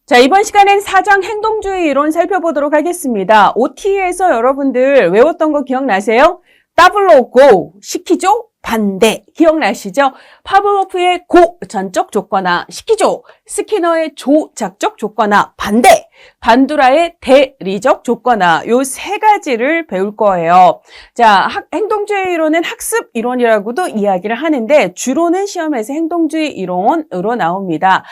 자, 이번 시간엔 사장 행동주의 이론 살펴보도록 하겠습니다. OT에서 여러분들 외웠던 거 기억나세요? 더블로 고, 시키죠? 반대, 기억나시죠? 파블로프의 고, 전적 조건화, 시키죠? 스키너의 조, 작적 조건화, 반대, 반두라의 대리적 조건화, 요 세 가지를 배울 거예요. 자, 행동주의 이론은 학습 이론이라고도 이야기를 하는데 주로는 시험에서 행동주의 이론으로 나옵니다.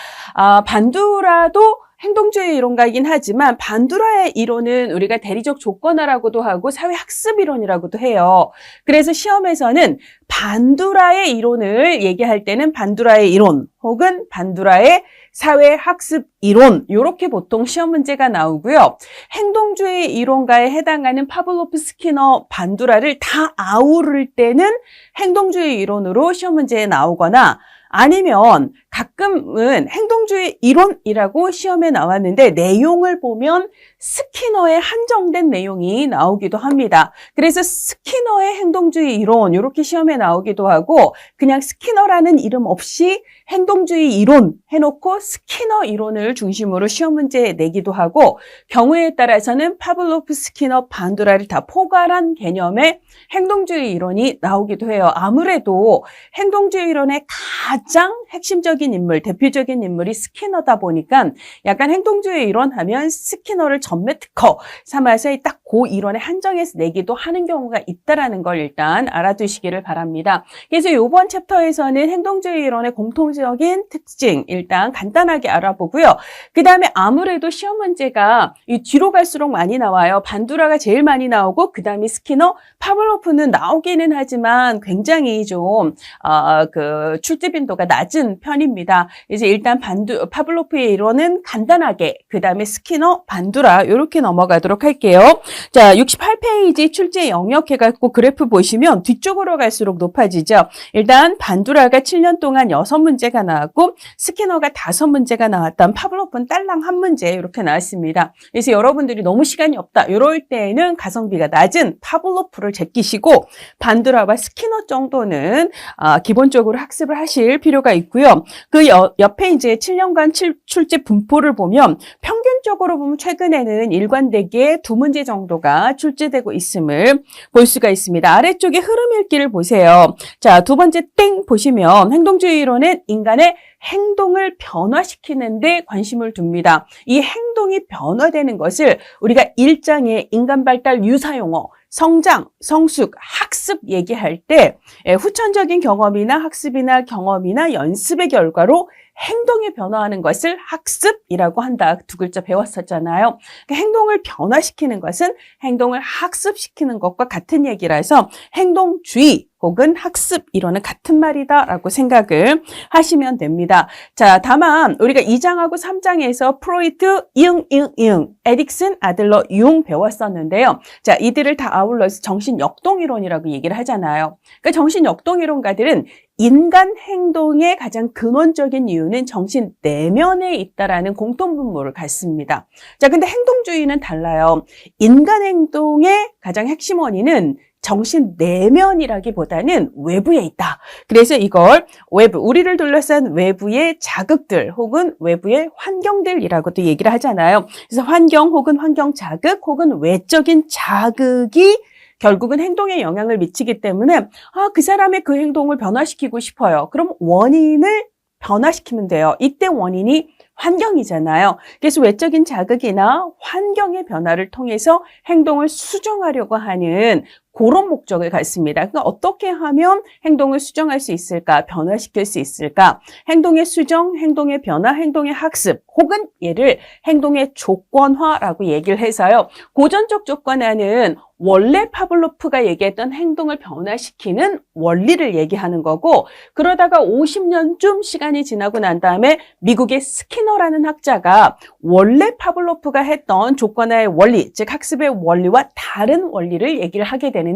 반두라도 행동주의 이론가이긴 하지만 반두라의 이론은 우리가 대리적 조건화라고도 하고 사회학습 이론이라고도 해요. 그래서 시험에서는 반두라의 이론을 얘기할 때는 반두라의 이론 혹은 반두라의 사회학습 이론 이렇게 보통 시험 문제가 나오고요. 행동주의 이론가에 해당하는 파블로프, 스키너, 반두라를 다 아우를 때는 행동주의 이론으로 시험 문제에 나오거나 아니면 가끔은 행동주의 이론이라고 시험에 나왔는데 내용을 보면 스키너의 한정된 내용이 나오기도 합니다. 그래서 스키너의 행동주의 이론 이렇게 시험에 나오기도 하고 그냥 스키너라는 이름 없이 행동주의 이론 해놓고 스키너 이론을 중심으로 시험 문제 내기도 하고 경우에 따라서는 파블로프, 스키너, 반두라를 다 포괄한 개념의 행동주의 이론이 나오기도 해요. 아무래도 행동주의 이론의 가장 핵심적인 인물, 대표적인 인물이 스키너다 보니까 약간 행동주의 이론 하면 스키너를 전매 특허 삼아서 딱 그 이론에 한정해서 내기도 하는 경우가 있다라는 걸 일단 알아두시기를 바랍니다. 그래서 이번 챕터에서는 행동주의 이론의 공통적인 특징 일단 간단하게 알아보고요. 그 다음에 아무래도 시험 문제가 이 뒤로 갈수록 많이 나와요. 반두라가 제일 많이 나오고 그 다음에 스키너, 파블로프는 나오기는 하지만 굉장히 좀 출제 빈도가 낮은 편입니다. 이제 일단 파블로프의 이론은 간단하게 그 다음에 스키너, 반두라 이렇게 넘어가도록 할게요. 자, 68페이지 출제 영역 해갖고 그래프 보시면 뒤쪽으로 갈수록 높아지죠. 일단 반두라가 7년 동안 6문제가 나왔고 스키너가 5문제가 나왔던 파블로프는 딸랑 1문제 이렇게 나왔습니다. 그래서 여러분들이 너무 시간이 없다 이럴 때에는 가성비가 낮은 파블로프를 제끼시고 반두라와 스키너 정도는 기본적으로 학습을 하실 필요가 있고요. 그 옆에 이제 7년간 출제 분포를 보면 평균적으로 보면 최근에는 일관되게 2문제 정도가 출제되고 있음을 볼 수가 있습니다. 아래쪽에 흐름 읽기를 보세요. 자, 두 번째 땡 보시면 행동주의 이론은 인간의 행동을 변화시키는 데 관심을 둡니다. 이 행동이 변화되는 것을 우리가 1장의 인간 발달 유사용어 성장, 성숙, 학습 얘기할 때 후천적인 경험이나 학습이나 경험이나 연습의 결과로 행동이 변화하는 것을 학습이라고 한다. 2글자 배웠었잖아요. 그러니까 행동을 변화시키는 것은 행동을 학습시키는 것과 같은 얘기라서 행동주의 혹은 학습 이론은 같은 말이다라고 생각을 하시면 됩니다. 자, 다만 우리가 2장하고 3장에서 프로이트, 잉, 에릭슨, 아들러, 융 배웠었는데요. 자, 이들을 다 아울러서 정신역동이론이라고 얘기를 하잖아요. 그러니까 정신역동이론가들은 인간 행동의 가장 근원적인 이유는 정신 내면에 있다라는 공통분모를 갖습니다. 자, 근데 행동주의는 달라요. 인간 행동의 가장 핵심 원인은 정신 내면이라기보다는 외부에 있다. 그래서 이걸 외부, 우리를 둘러싼 외부의 자극들 혹은 외부의 환경들이라고도 얘기를 하잖아요. 그래서 환경 혹은 환경 자극 혹은 외적인 자극이 결국은 행동에 영향을 미치기 때문에 그 사람의 그 행동을 변화시키고 싶어요. 그럼 원인을 변화시키면 돼요. 이때 원인이 환경이잖아요. 그래서 외적인 자극이나 환경의 변화를 통해서 행동을 수정하려고 하는 그런 목적을 갖습니다. 그러니까 어떻게 하면 행동을 수정할 수 있을까? 변화시킬 수 있을까? 행동의 수정, 행동의 변화, 행동의 학습 혹은 얘를 행동의 조건화라고 얘기를 해서요. 고전적 조건화는 원래 파블로프가 얘기했던 행동을 변화시키는 원리를 얘기하는 거고 그러다가 50년쯤 시간이 지나고 난 다음에 미국의 스키너라는 학자가 원래 파블로프가 했던 조건화의 원리, 즉 학습의 원리와 다른 원리를 얘기를 하게 되는데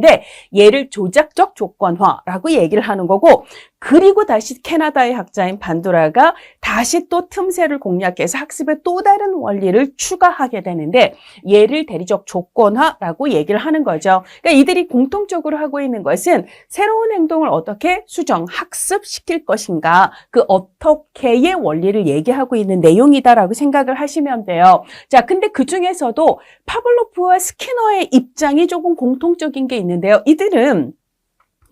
얘를 조작적 조건화라고 얘기를 하는 거고 그리고 다시 캐나다의 학자인 반두라가 다시 또 틈새를 공략해서 학습의 또 다른 원리를 추가하게 되는데 얘를 대리적 조건화라고 얘기를 하는 거죠. 그러니까 이들이 공통적으로 하고 있는 것은 새로운 행동을 어떻게 수정, 학습시킬 것인가 그 어떻게의 원리를 얘기하고 있는 내용이다라고 생각을 하시면 돼요. 자, 근데 그 중에서도 파블로프와 스키너의 입장이 조금 공통적인 게 있는데요. 이들은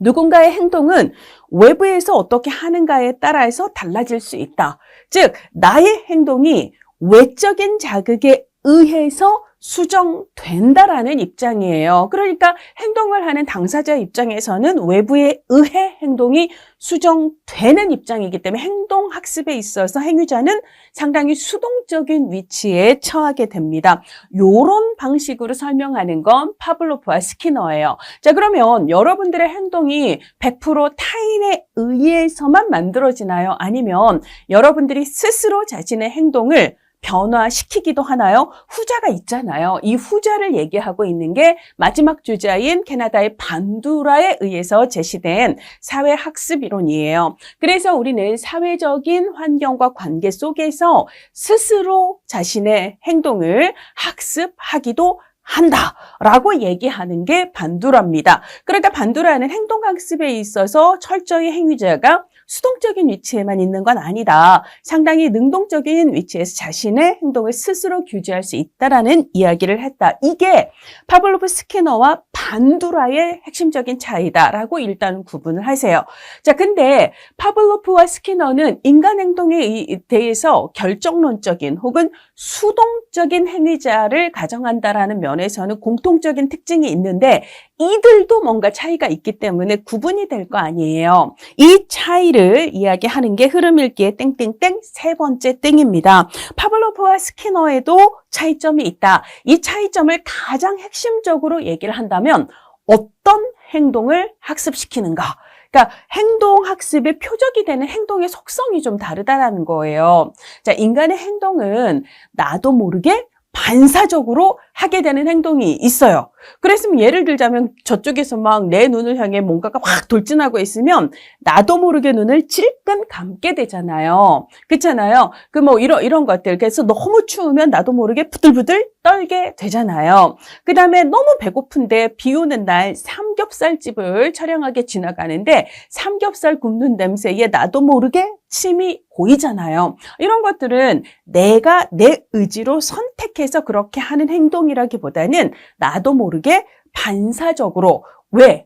누군가의 행동은 외부에서 어떻게 하는가에 따라서 달라질 수 있다. 즉, 나의 행동이 외적인 자극에 의해서 수정된다라는 입장이에요. 그러니까 행동을 하는 당사자 입장에서는 외부에 의해 행동이 수정되는 입장이기 때문에 행동학습에 있어서 행위자는 상당히 수동적인 위치에 처하게 됩니다. 이런 방식으로 설명하는 건 파블로프와 스키너예요. 자, 그러면 여러분들의 행동이 100% 타인에 의해서만 만들어지나요? 아니면 여러분들이 스스로 자신의 행동을 변화시키기도 하나요? 후자가 있잖아요. 이 후자를 얘기하고 있는 게 마지막 주자인 캐나다의 반두라에 의해서 제시된 사회학습 이론이에요. 그래서 우리는 사회적인 환경과 관계 속에서 스스로 자신의 행동을 학습하기도 한다라고 얘기하는 게 반두라입니다. 그러니까 반두라는 행동학습에 있어서 철저히 행위자가 수동적인 위치에만 있는 건 아니다. 상당히 능동적인 위치에서 자신의 행동을 스스로 규제할 수 있다라는 이야기를 했다. 이게 파블로프 스키너와 반두라의 핵심적인 차이다라고 일단 구분을 하세요. 자, 근데 파블로프와 스키너는 인간 행동에 대해서 결정론적인 혹은 수동적인 행위자를 가정한다라는 면에서는 공통적인 특징이 있는데 이들도 뭔가 차이가 있기 때문에 구분이 될 거 아니에요. 이 차이를 이야기하는 게 흐름 읽기의 땡땡땡 세 번째 땡입니다. 파블로프와 스키너에도 차이점이 있다. 이 차이점을 가장 핵심적으로 얘기를 한다면 어떤 행동을 학습시키는가? 그러니까 행동학습의 표적이 되는 행동의 속성이 좀 다르다라는 거예요. 자, 인간의 행동은 나도 모르게 반사적으로 하게 되는 행동이 있어요. 그랬으면 예를 들자면 저쪽에서 막 내 눈을 향해 뭔가가 확 돌진하고 있으면 나도 모르게 눈을 찔끔 감게 되잖아요. 그렇잖아요. 그 뭐 이런 것들. 그래서 너무 추우면 나도 모르게 부들부들 떨게 되잖아요. 그 다음에 너무 배고픈데 비 오는 날 삼겹살집을 촬영하게 지나가는데 삼겹살 굽는 냄새에 나도 모르게 침이 고이잖아요. 이런 것들은 내가 내 의지로 선택해서 그렇게 하는 행동이라기보다는 나도 모르게 반사적으로 왜?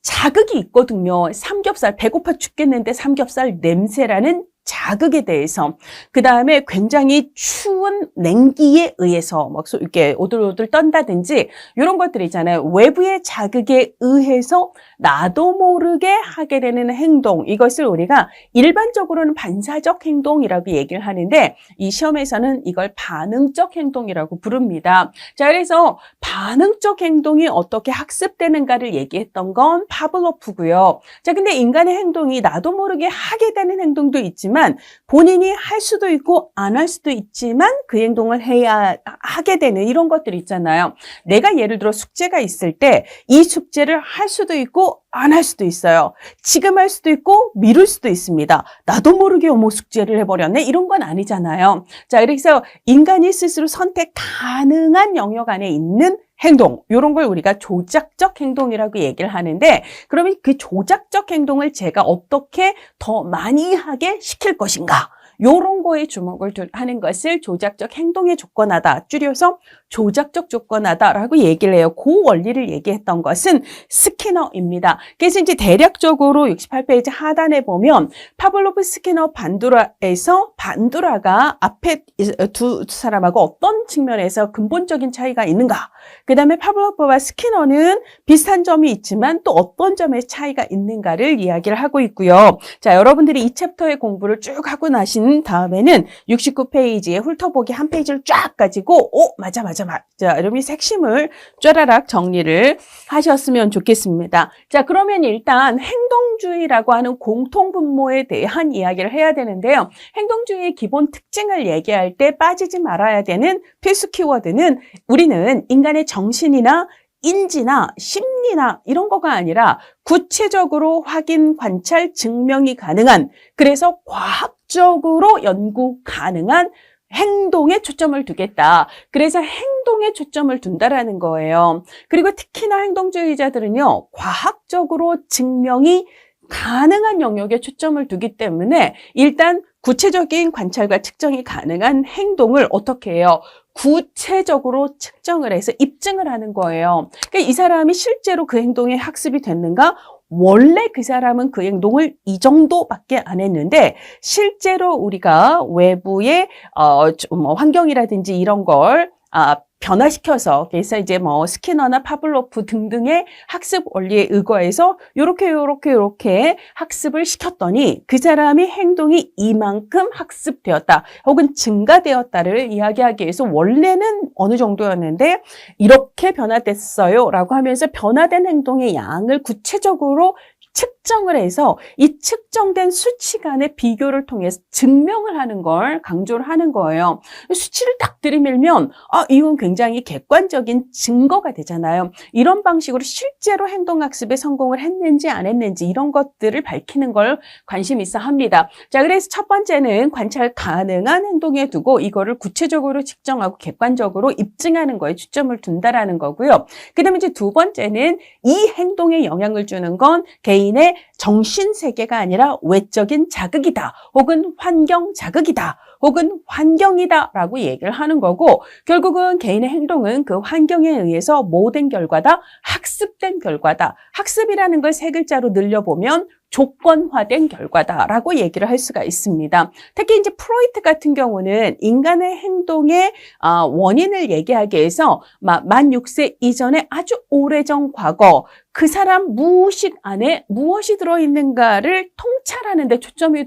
자극이 있거든요. 삼겹살, 배고파 죽겠는데 삼겹살 냄새라는 자극에 대해서 그 다음에 굉장히 추운 냉기에 의해서 막 이렇게 오들오들 떤다든지 이런 것들 있잖아요. 외부의 자극에 의해서 나도 모르게 하게 되는 행동 이것을 우리가 일반적으로는 반사적 행동이라고 얘기를 하는데 이 시험에서는 이걸 반응적 행동이라고 부릅니다. 자, 그래서 반응적 행동이 어떻게 학습되는가를 얘기했던 건 파블로프고요. 자, 근데 인간의 행동이 나도 모르게 하게 되는 행동도 있지만 본인이 할 수도 있고 안 할 수도 있지만 그 행동을 해야 하게 되는 이런 것들 있잖아요. 내가 예를 들어 숙제가 있을 때 이 숙제를 할 수도 있고 안 할 수도 있어요. 지금 할 수도 있고 미룰 수도 있습니다. 나도 모르게 어머 숙제를 해버렸네 이런 건 아니잖아요. 자, 그래서 인간이 스스로 선택 가능한 영역 안에 있는 행동, 이런 걸 우리가 조작적 행동이라고 얘기를 하는데 그러면 그 조작적 행동을 제가 어떻게 더 많이 하게 시킬 것인가? 이런 거에 주목을 하는 것을 조작적 행동의 조건하다, 줄여서 조작적 조건하다라고 얘기를 해요. 그 원리를 얘기했던 것은 스키너입니다. 그래서 이제 대략적으로 68페이지 하단에 보면 파블로프, 스키너, 반두라에서 반두라가 앞에 두 사람하고 어떤 측면에서 근본적인 차이가 있는가? 그 다음에 파블로프와 스키너는 비슷한 점이 있지만 또 어떤 점에 차이가 있는가를 이야기를 하고 있고요. 자, 여러분들이 이 챕터의 공부를 쭉 하고 나신 다음에는 69페이지에 훑어보기 한 페이지를 쫙 가지고 맞아. 자, 여러분이 핵심을 쫘라락 정리를 하셨으면 좋겠습니다. 자, 그러면 일단 행동주의라고 하는 공통분모에 대한 이야기를 해야 되는데요. 행동주의의 기본 특징을 얘기할 때 빠지지 말아야 되는 필수 키워드는 우리는 인간의 정신이나 인지나 심리나 이런 거가 아니라 구체적으로 확인, 관찰, 증명이 가능한, 그래서 과학적으로 연구 가능한 행동에 초점을 두겠다. 그래서 행동에 초점을 둔다라는 거예요. 그리고 특히나 행동주의자들은요, 과학적으로 증명이 가능한 영역에 초점을 두기 때문에 일단 구체적인 관찰과 측정이 가능한 행동을 어떻게 해요? 구체적으로 측정을 해서 입증을 하는 거예요. 그러니까 이 사람이 실제로 그 행동에 학습이 됐는가? 원래 그 사람은 그 행동을 이 정도밖에 안 했는데 실제로 우리가 외부의 환경이라든지 이런 걸 변화시켜서, 그래서 이제 스키너나 파블로프 등등의 학습 원리에 의거해서 요렇게 학습을 시켰더니 그 사람의 행동이 이만큼 학습되었다 혹은 증가되었다를 이야기하기 위해서 원래는 어느 정도였는데 이렇게 변화됐어요 라고 하면서 변화된 행동의 양을 구체적으로 측정을 해서 이 측정된 수치 간의 비교를 통해서 증명을 하는 걸 강조를 하는 거예요. 수치를 딱 들이밀면 이건 굉장히 객관적인 증거가 되잖아요. 이런 방식으로 실제로 행동학습에 성공을 했는지 안 했는지 이런 것들을 밝히는 걸 관심 있어 합니다. 자, 그래서 첫 번째는 관찰 가능한 행동에 두고 이거를 구체적으로 측정하고 객관적으로 입증하는 거에 초점을 둔다라는 거고요. 그 다음에 이제 두 번째는 이 행동에 영향을 주는 건 개인의 정신 세계가 아니라 외적인 자극이다 혹은 환경 자극이다 혹은 환경이다 라고 얘기를 하는 거고, 결국은 개인의 행동은 그 환경에 의해서 모된 결과다, 학습된 결과다. 학습이라는 걸 세 글자로 늘려보면 조건화된 결과다라고 얘기를 할 수가 있습니다. 특히 이제 프로이트 같은 경우는 인간의 행동의 원인을 얘기하기 위해서 만 6세 이전에 아주 오래전 과거 그 사람 무의식 안에 무엇이 들어있는가를 통찰하는 데 초점을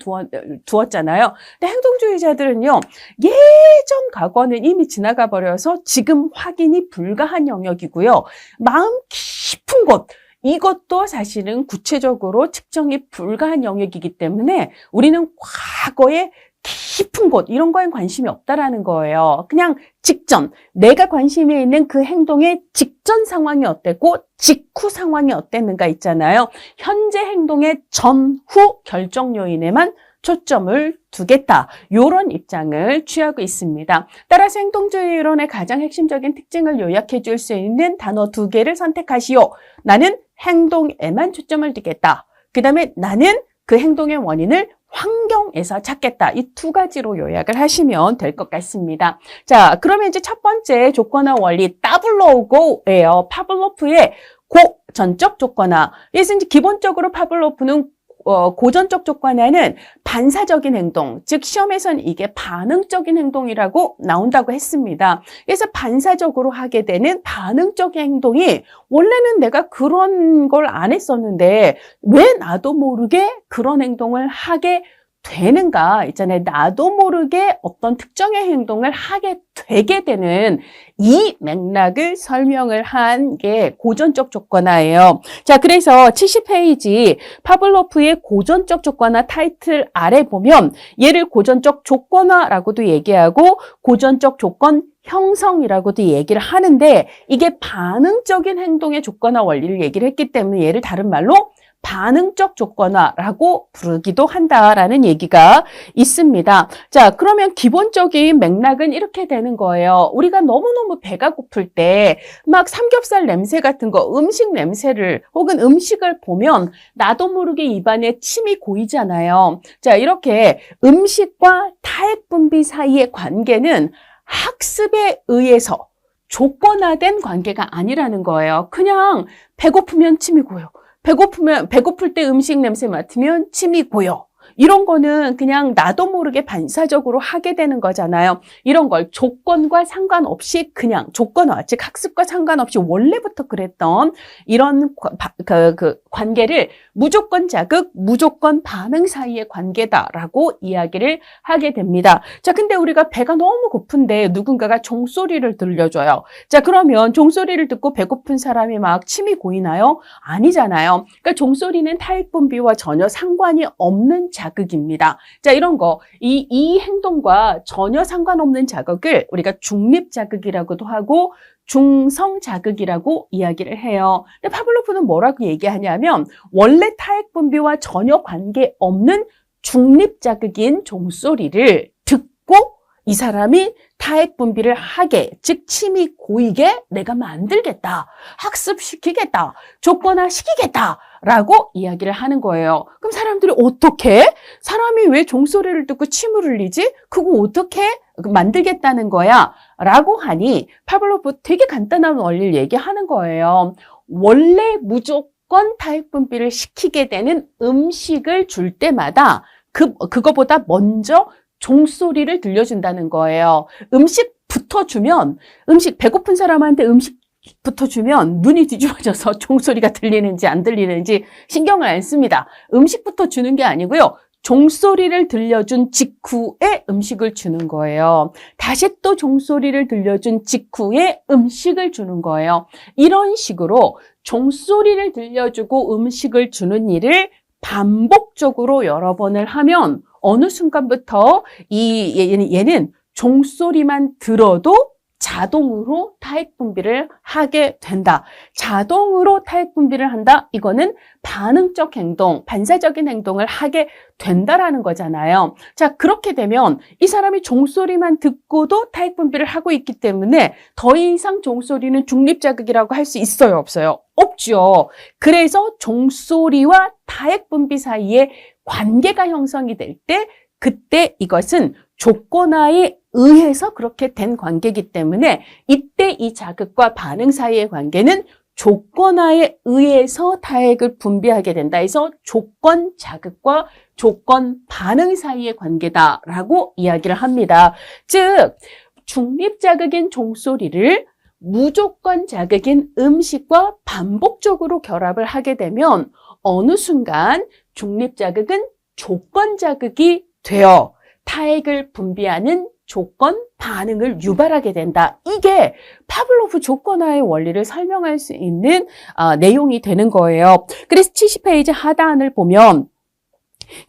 두었잖아요. 근데 행동주의자들은요, 예전 과거는 이미 지나가 버려서 지금 확인이 불가한 영역이고요. 마음 깊은 곳, 이것도 사실은 구체적으로 측정이 불가한 영역이기 때문에 우리는 과거의 깊은 곳 이런 거엔 관심이 없다라는 거예요. 그냥 직전, 내가 관심이 있는 그 행동의 직전 상황이 어땠고 직후 상황이 어땠는가 있잖아요. 현재 행동의 전후 결정 요인에만 초점을 두겠다. 이런 입장을 취하고 있습니다. 따라서 행동주의 이론의 가장 핵심적인 특징을 요약해 줄 수 있는 단어 2개를 선택하시오. 나는 행동에만 초점을 두겠다. 그 다음에 나는 그 행동의 원인을 환경에서 찾겠다. 이 2가지로 요약을 하시면 될 것 같습니다. 자, 그러면 이제 첫 번째 조건화 원리 파블로고예요. 파블로프의 고전적 조건화. 그래서 이제 기본적으로 파블로프는 고전적 조건화는 반사적인 행동, 즉 시험에서는 이게 반응적인 행동이라고 나온다고 했습니다. 그래서 반사적으로 하게 되는 반응적인 행동이 원래는 내가 그런 걸 안 했었는데 왜 나도 모르게 그런 행동을 하게 되는가 있잖아요. 나도 모르게 어떤 특정의 행동을 하게 되게 되는 이 맥락을 설명을 한 게 고전적 조건화예요. 자, 그래서 70페이지 파블로프의 고전적 조건화 타이틀 아래 보면 얘를 고전적 조건화라고도 얘기하고 고전적 조건 형성이라고도 얘기를 하는데 이게 반응적인 행동의 조건화 원리를 얘기를 했기 때문에 얘를 다른 말로 반응적 조건화라고 부르기도 한다라는 얘기가 있습니다. 자, 그러면 기본적인 맥락은 이렇게 되는 거예요. 우리가 너무너무 배가 고플 때 막 삼겹살 냄새 같은 거, 음식 냄새를 혹은 음식을 보면 나도 모르게 입안에 침이 고이잖아요. 자, 이렇게 음식과 타액 분비 사이의 관계는 학습에 의해서 조건화된 관계가 아니라는 거예요. 그냥 배고프면 침이 고요. 배고플 때 음식 냄새 맡으면 침이 고요. 이런 거는 그냥 나도 모르게 반사적으로 하게 되는 거잖아요. 이런 걸 조건과 상관없이 그냥 조건화, 즉 학습과 상관없이 원래부터 그랬던 이런 관계를 무조건 자극, 무조건 반응 사이의 관계다라고 이야기를 하게 됩니다. 자, 근데 우리가 배가 너무 고픈데 누군가가 종소리를 들려줘요. 자, 그러면 종소리를 듣고 배고픈 사람이 막 침이 고이나요? 아니잖아요. 그러니까 종소리는 타액 분비와 전혀 상관이 없는 자극 자극입니다. 자, 이런 거, 이 행동과 전혀 상관없는 자극을 우리가 중립자극이라고도 하고 중성자극이라고 이야기를 해요. 근데 파블로프는 뭐라고 얘기하냐면 원래 타액 분비와 전혀 관계없는 중립자극인 종소리를 듣고 이 사람이 타액 분비를 하게, 즉 침이 고이게 내가 만들겠다, 학습시키겠다, 조건화시키겠다라고 이야기를 하는 거예요. 그럼 사람들이 어떻게? 사람이 왜 종소리를 듣고 침을 흘리지? 그거 어떻게 만들겠다는 거야? 라고 하니 파블로프 되게 간단한 원리를 얘기하는 거예요. 원래 무조건 타액 분비를 시키게 되는 음식을 줄 때마다 그거보다 먼저 종소리를 들려준다는 거예요. 음식부터 주면, 배고픈 사람한테 음식부터 주면 눈이 뒤집어져서 종소리가 들리는지 안 들리는지 신경을 안 씁니다. 음식부터 주는 게 아니고요. 종소리를 들려준 직후에 음식을 주는 거예요. 다시 또 종소리를 들려준 직후에 음식을 주는 거예요. 이런 식으로 종소리를 들려주고 음식을 주는 일을 반복적으로 여러 번을 하면 어느 순간부터 얘는 종소리만 들어도 자동으로 타액 분비를 하게 된다. 자동으로 타액 분비를 한다. 이거는 반응적 행동, 반사적인 행동을 하게 된다라는 거잖아요. 자, 그렇게 되면 이 사람이 종소리만 듣고도 타액 분비를 하고 있기 때문에 더 이상 종소리는 중립자극이라고 할 수 있어요, 없어요? 없죠. 그래서 종소리와 타액 분비 사이에 관계가 형성이 될 때 그때 이것은 조건화에 의해서 그렇게 된 관계이기 때문에 이때 이 자극과 반응 사이의 관계는 조건화에 의해서 타액을 분비하게 된다 해서 조건 자극과 조건 반응 사이의 관계다라고 이야기를 합니다. 즉 중립자극인 종소리를 무조건 자극인 음식과 반복적으로 결합을 하게 되면 어느 순간 중립자극은 조건자극이 되어 타액을 분비하는 조건 반응을 유발하게 된다. 이게 파블로프 조건화의 원리를 설명할 수 있는 내용이 되는 거예요. 그래서 70페이지 하단을 보면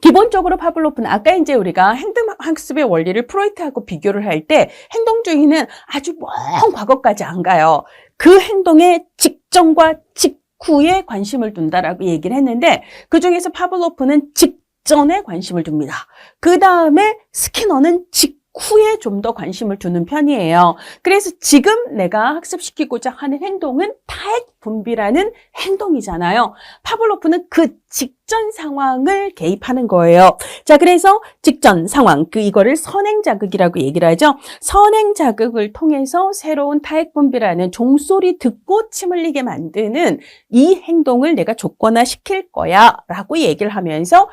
기본적으로 파블로프는 아까 이제 우리가 행동학습의 원리를 프로이트하고 비교를 할 때 행동주의는 아주 먼 과거까지 안 가요. 그 행동의 직전과 직후에 관심을 둔다라고 얘기를 했는데 그중에서 파블로프는 직전에 관심을 둡니다. 그 다음에 스키너는 직후에 좀 더 관심을 두는 편이에요. 그래서 지금 내가 학습시키고자 하는 행동은 타액 분비라는 행동이잖아요. 파블로프는 그 직전 상황을 개입하는 거예요. 자, 그래서 직전 상황, 이거를 선행자극이라고 얘기를 하죠. 선행자극을 통해서 새로운 타액 분비라는 종소리 듣고 침 흘리게 만드는 이 행동을 내가 조건화시킬 거야 라고 얘기를 하면서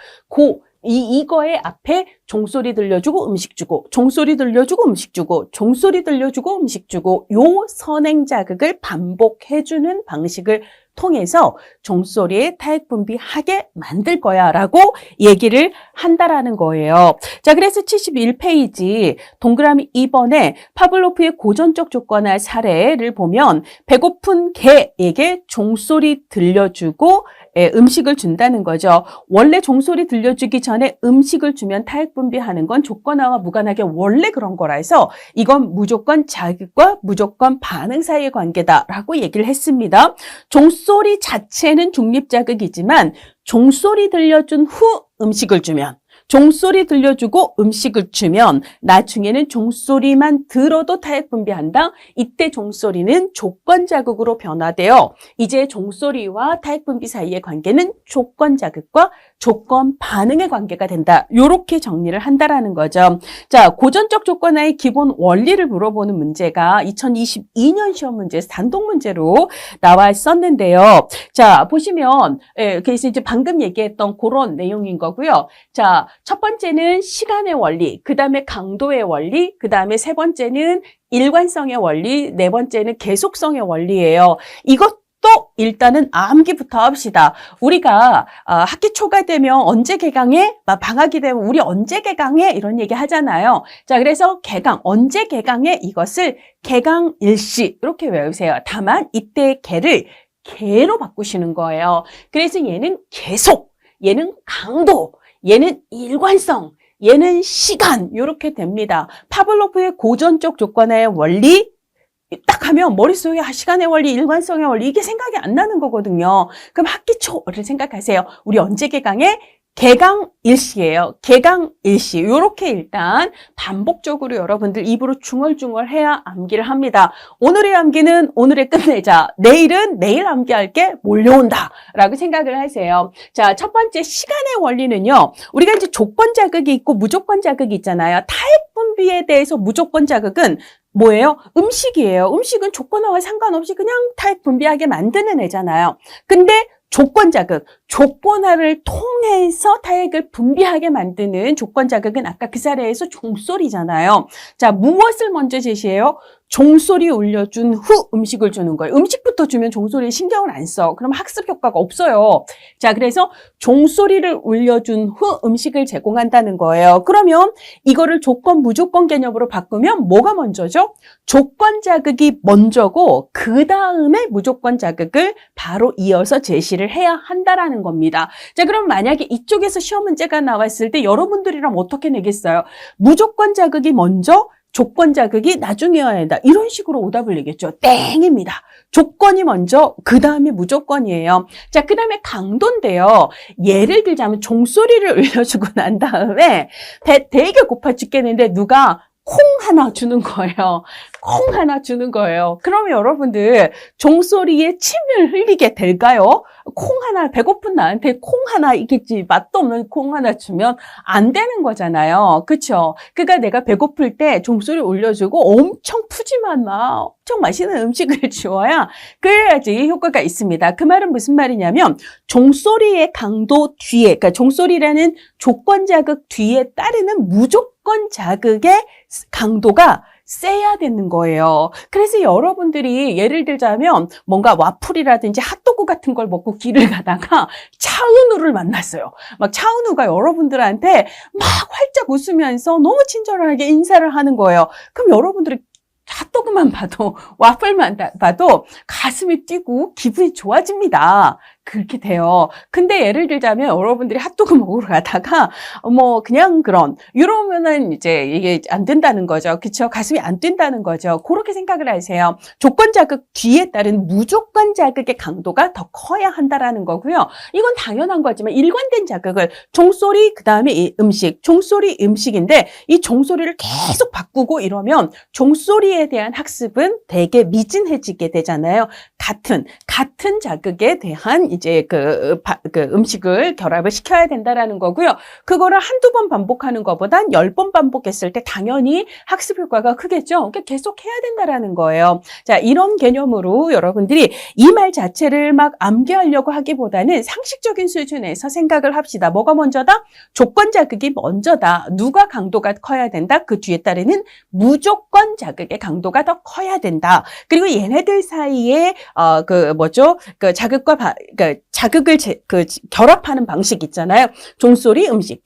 이거의 앞에 종소리 들려주고 음식 주고, 종소리 들려주고 음식 주고, 종소리 들려주고 음식 주고, 요 선행 자극을 반복해주는 방식을 통해서 종소리에 타액 분비하게 만들 거야 라고 얘기를 한다라는 거예요. 자, 그래서 71페이지 동그라미 2번에 파블로프의 고전적 조건화 사례를 보면 배고픈 개에게 종소리 들려주고 음식을 준다는 거죠. 원래 종소리 들려주기 전에 음식을 주면 타액 분비하는 건 조건화와 무관하게 원래 그런 거라 해서 이건 무조건 자극과 무조건 반응 사이의 관계다라고 얘기를 했습니다. 종소리 자체는 중립자극이지만 종소리 들려준 후 음식을 주면 종소리 들려주고 음식을 주면 나중에는 종소리만 들어도 타액 분비한다. 이때 종소리는 조건자극으로 변화되어 이제 종소리와 타액 분비 사이의 관계는 조건자극과 조건 반응의 관계가 된다. 이렇게 정리를 한다라는 거죠. 자, 고전적 조건화의 기본 원리를 물어보는 문제가 2022년 시험 문제에서 단독 문제로 나왔었는데요. 자, 보시면 그래서 이제 방금 얘기했던 그런 내용인 거고요. 자, 첫 번째는 시간의 원리, 그 다음에 강도의 원리, 그 다음에 세 번째는 일관성의 원리, 네 번째는 계속성의 원리예요. 이것도 일단은 암기부터 합시다. 우리가 학기 초가 되면 언제 개강해? 방학이 되면 우리 언제 개강해? 이런 얘기 하잖아요. 자, 그래서 개강, 언제 개강해? 이것을 개강 일시 이렇게 외우세요. 다만 이때 개를 개로 바꾸시는 거예요. 그래서 얘는 계속, 얘는 강도, 얘는 일관성, 얘는 시간 이렇게 됩니다. 파블로프의 고전적 조건의 원리 딱 하면 머릿속에 시간의 원리, 일관성의 원리 이게 생각이 안 나는 거거든요. 그럼 학기초를 생각하세요. 우리 언제 개강해? 개강 일시예요. 개강 일시. 요렇게 일단 반복적으로 여러분들 입으로 중얼중얼 해야 암기를 합니다. 오늘의 암기는 오늘에 끝내자. 내일은 내일 암기할 게 몰려온다. 라고 생각을 하세요. 자, 첫 번째 시간의 원리는요. 우리가 이제 조건 자극이 있고 무조건 자극이 있잖아요. 타액 분비에 대해서 무조건 자극은 뭐예요? 음식이에요. 음식은 조건화와 상관없이 그냥 타액 분비하게 만드는 애잖아요. 근데 조건 자극, 조건화를 통해서 타액을 분비하게 만드는 조건 자극은 아까 그 사례에서 종소리잖아요. 자, 무엇을 먼저 제시해요? 종소리 울려준 후 음식을 주는 거예요. 음식부터 주면 종소리에 신경을 안 써. 그럼 학습 효과가 없어요. 자, 그래서 종소리를 울려준 후 음식을 제공한다는 거예요. 그러면 이거를 조건, 무조건 개념으로 바꾸면 뭐가 먼저죠? 조건 자극이 먼저고 그 다음에 무조건 자극을 바로 이어서 제시를 해야 한다라는 겁니다. 자, 그럼 만약에 이쪽에서 시험 문제가 나왔을 때 여러분들이랑 어떻게 내겠어요? 무조건 자극이 먼저, 조건 자극이 나중이어야 한다. 이런 식으로 오답을 내겠죠. 땡입니다. 조건이 먼저, 그 다음에 무조건이에요. 자, 그 다음에 강도인데요. 예를 들자면 종소리를 울려주고 난 다음에 되게 고파 죽겠는데 누가 콩 하나 주는 거예요. 콩 하나 주는 거예요. 그러면 여러분들 종소리에 침을 흘리게 될까요? 콩 하나, 배고픈 나한테 콩 하나 있겠지. 맛도 없는 콩 하나 주면 안 되는 거잖아요. 그쵸? 그러니까 내가 배고플 때 종소리 올려주고 엄청 푸짐한 엄청 맛있는 음식을 주어야 그래야지 효과가 있습니다. 그 말은 무슨 말이냐면 종소리의 강도 뒤에, 그러니까 종소리라는 조건 자극 뒤에 따르는 무조건 자극의 강도가 세야 되는 거예요. 그래서 여러분들이 예를 들자면 뭔가 와플이라든지 핫도그 같은 걸 먹고 길을 가다가 차은우를 만났어요. 막 차은우가 여러분들한테 막 활짝 웃으면서 너무 친절하게 인사를 하는 거예요. 그럼 여러분들이 핫도그만 봐도 와플만 봐도 가슴이 뛰고 기분이 좋아집니다. 그렇게 돼요. 근데 예를 들자면 여러분들이 핫도그 먹으러 가다가 뭐 그냥 이러면은 이제 이게 안 된다는 거죠. 그렇죠? 가슴이 안 뛴다는 거죠. 그렇게 생각을 하세요. 조건 자극 뒤에 따른 무조건 자극의 강도가 더 커야 한다라는 거고요. 이건 당연한 거지만 일관된 자극을 종소리 그다음에 이 음식, 종소리 음식인데 이 종소리를 계속 바꾸고 이러면 종소리에 대한 학습은 되게 미진해지게 되잖아요. 같은 자극에 대한 이제 그 음식을 결합을 시켜야 된다라는 거고요. 그거를 한두 번 반복하는 것보단 10번 반복했을 때 당연히 학습 효과가 크겠죠. 그러니까 계속 해야 된다라는 거예요. 자, 이런 개념으로 여러분들이 이 말 자체를 막 암기하려고 하기보다는 상식적인 수준에서 생각을 합시다. 뭐가 먼저다? 조건 자극이 먼저다. 누가 강도가 커야 된다? 그 뒤에 따르는 무조건 자극의 강도가 더 커야 된다. 그리고 얘네들 사이에 자극을 결합하는 방식 있잖아요. 종소리 음식.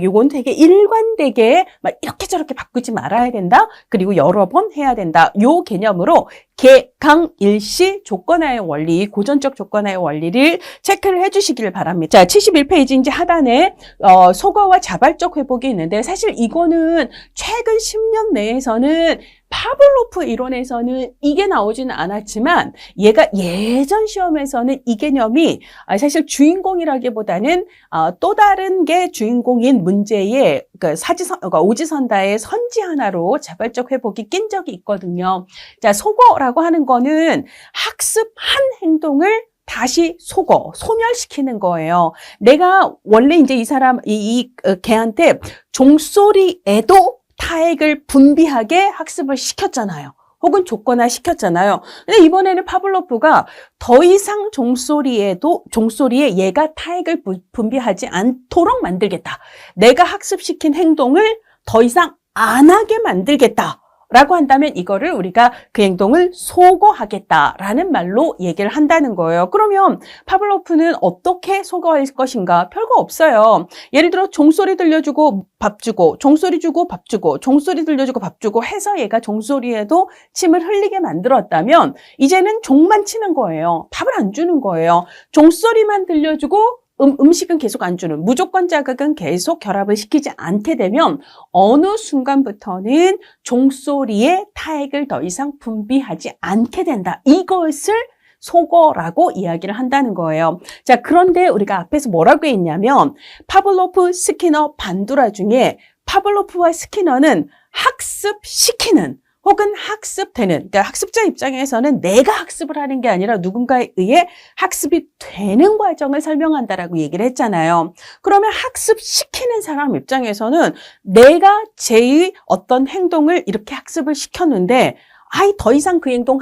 이건 되게 일관되게 막 이렇게 저렇게 바꾸지 말아야 된다. 그리고 여러 번 해야 된다. 요 개념으로 개강일시 조건화의 원리, 고전적 조건화의 원리를 체크를 해주시기를 바랍니다. 자, 71페이지 이제 하단에 소거와 자발적 회복이 있는데 사실 이거는 최근 10년 내에서는 파블로프 이론에서는 이게 나오지는 않았지만 얘가 예전 시험에서는 이 개념이 사실 주인공이라기보다는 또 다른 게 주인공인 문제의 오지선다의 선지 하나로 자발적 회복이 낀 적이 있거든요. 자, 소거라고 하는 거는 학습한 행동을 다시 소멸시키는 거예요. 내가 원래 이제 이 사람, 걔한테 종소리에도 타액을 분비하게 학습을 시켰잖아요. 혹은 조건화 시켰잖아요. 근데 이번에는 파블로프가 더 이상 종소리에 얘가 타액을 분비하지 않도록 만들겠다. 내가 학습시킨 행동을 더 이상 안 하게 만들겠다. 라고 한다면 이거를 우리가 그 행동을 소거하겠다라는 말로 얘기를 한다는 거예요. 그러면 파블로프는 어떻게 소거할 것인가? 별거 없어요. 예를 들어 종소리 들려주고 밥 주고, 종소리 주고 밥 주고, 종소리 들려주고 밥 주고 해서 얘가 종소리에도 침을 흘리게 만들었다면 이제는 종만 치는 거예요. 밥을 안 주는 거예요. 종소리만 들려주고 음식은 계속 안 주는 무조건 자극은 계속 결합을 시키지 않게 되면 어느 순간부터는 종소리의 타액을 더 이상 분비하지 않게 된다. 이것을 속어라고 이야기를 한다는 거예요. 자, 그런데 우리가 앞에서 뭐라고 했냐면 파블로프, 스키너, 반두라 중에 파블로프와 스키너는 학습시키는 혹은 학습되는, 그러니까 학습자 입장에서는 내가 학습을 하는 게 아니라 누군가에 의해 학습이 되는 과정을 설명한다라고 얘기를 했잖아요. 그러면 학습시키는 사람 입장에서는 내가 제 어떤 행동을 이렇게 학습을 시켰는데 더 이상 그 행동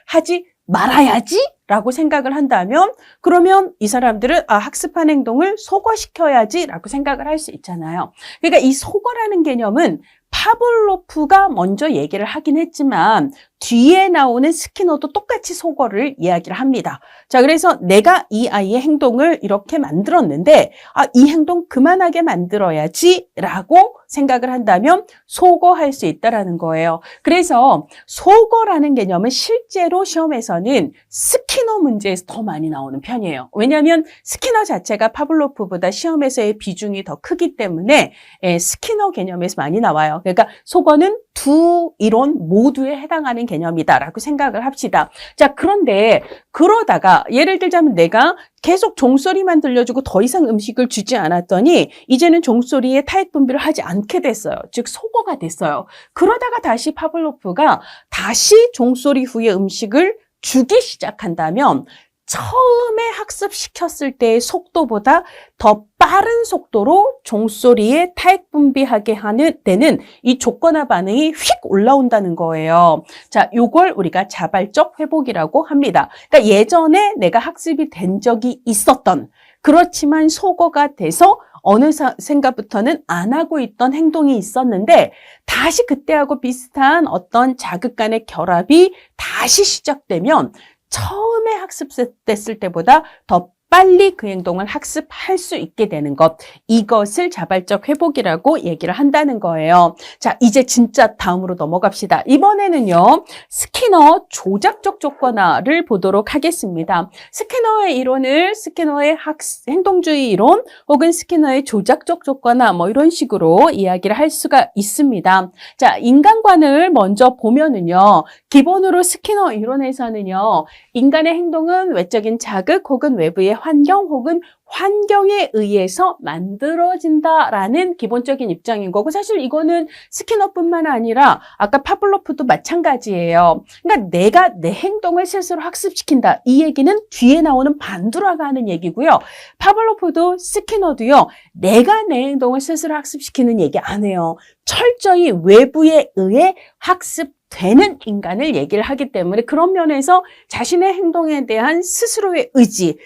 하지 말아야지 라고 생각을 한다면 그러면 이 사람들은 학습한 행동을 소거시켜야지 라고 생각을 할 수 있잖아요. 그러니까 이 소거라는 개념은 파블로프가 먼저 얘기를 하긴 했지만 뒤에 나오는 스키너도 똑같이 속어를 이야기를 합니다. 자, 그래서 내가 이 아이의 행동을 이렇게 만들었는데 이 행동 그만하게 만들어야지 라고 생각을 한다면 속어할 수 있다라는 거예요. 그래서 속어라는 개념은 실제로 시험에서는 스키너 문제에서 더 많이 나오는 편이에요. 왜냐하면 스키너 자체가 파블로프보다 시험에서의 비중이 더 크기 때문에 스키너 개념에서 많이 나와요. 그러니까 속어는 두 이론 모두에 해당하는 개념이다라고 생각을 합시다. 자, 그런데 그러다가 예를 들자면 내가 계속 종소리만 들려주고 더 이상 음식을 주지 않았더니 이제는 종소리에 타액 분비를 하지 않게 됐어요. 즉 속어가 됐어요. 그러다가 다시 파블로프가 다시 종소리 후에 음식을 주기 시작한다면 처음에 학습시켰을 때의 속도보다 더 빠른 속도로 종소리에 타액 분비하게 되는 이 조건화 반응이 휙 올라온다는 거예요. 자, 요걸 우리가 자발적 회복이라고 합니다. 그러니까 예전에 내가 학습이 된 적이 있었던 그렇지만 속어가 돼서 어느 생각부터는 안 하고 있던 행동이 있었는데 다시 그때하고 비슷한 어떤 자극 간의 결합이 다시 시작되면 처음에 학습됐을 때보다 더 빨리 그 행동을 학습할 수 있게 되는 것, 이것을 자발적 회복이라고 얘기를 한다는 거예요. 자, 이제 진짜 다음으로 넘어갑시다. 이번에는요, 스키너 조작적 조건화를 보도록 하겠습니다. 스키너의 이론을 스키너의 행동주의 이론 혹은 스키너의 조작적 조건화 이런 식으로 이야기를 할 수가 있습니다. 자, 인간관을 먼저 보면은요, 기본으로 스키너 이론에서는요, 인간의 행동은 외적인 자극 혹은 외부의 환경 혹은 환경에 의해서 만들어진다라는 기본적인 입장인 거고 사실 이거는 스키너뿐만 아니라 아까 파블로프도 마찬가지예요. 그러니까 내가 내 행동을 스스로 학습시킨다. 이 얘기는 뒤에 나오는 반두라가 하는 얘기고요. 파블로프도 스키너도요. 내가 내 행동을 스스로 학습시키는 얘기 안 해요. 철저히 외부에 의해 학습되는 인간을 얘기를 하기 때문에 그런 면에서 자신의 행동에 대한 스스로의 의지,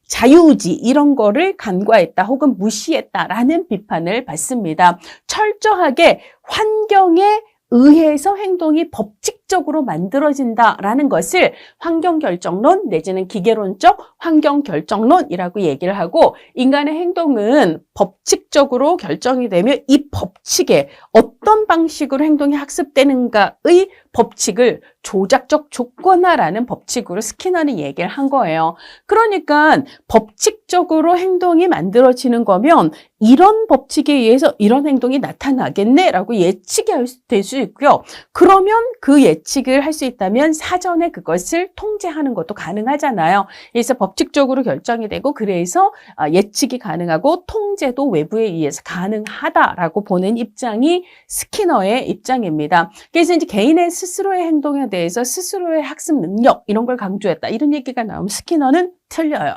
자유의지 이런 거를 간과했다 혹은 무시했다라는 비판을 받습니다. 철저하게 환경에 의해서 행동이 법칙적으로 만들어진다라는 것을 환경결정론 내지는 기계론적 환경결정론이라고 얘기를 하고 인간의 행동은 법칙적으로 결정이 되며 이 법칙에 어떤 방식으로 행동이 학습되는가의 법칙을 조작적 조건화라는 법칙으로 스키너는 얘기를 한 거예요. 그러니까 법칙적으로 행동이 만들어지는 거면 이런 법칙에 의해서 이런 행동이 나타나겠네라고 예측이 될 수 있고요. 그러면 그 예측을 할 수 있다면 사전에 그것을 통제하는 것도 가능하잖아요. 그래서 법칙적으로 결정이 되고 그래서 예측이 가능하고 통제도 외부에 의해서 가능하다라고 보는 입장이 스키너의 입장입니다. 그래서 이제 개인의 스스로의 행동에 대해서 스스로의 학습 능력 이런 걸 강조했다. 이런 얘기가 나오면 스키너는 틀려요.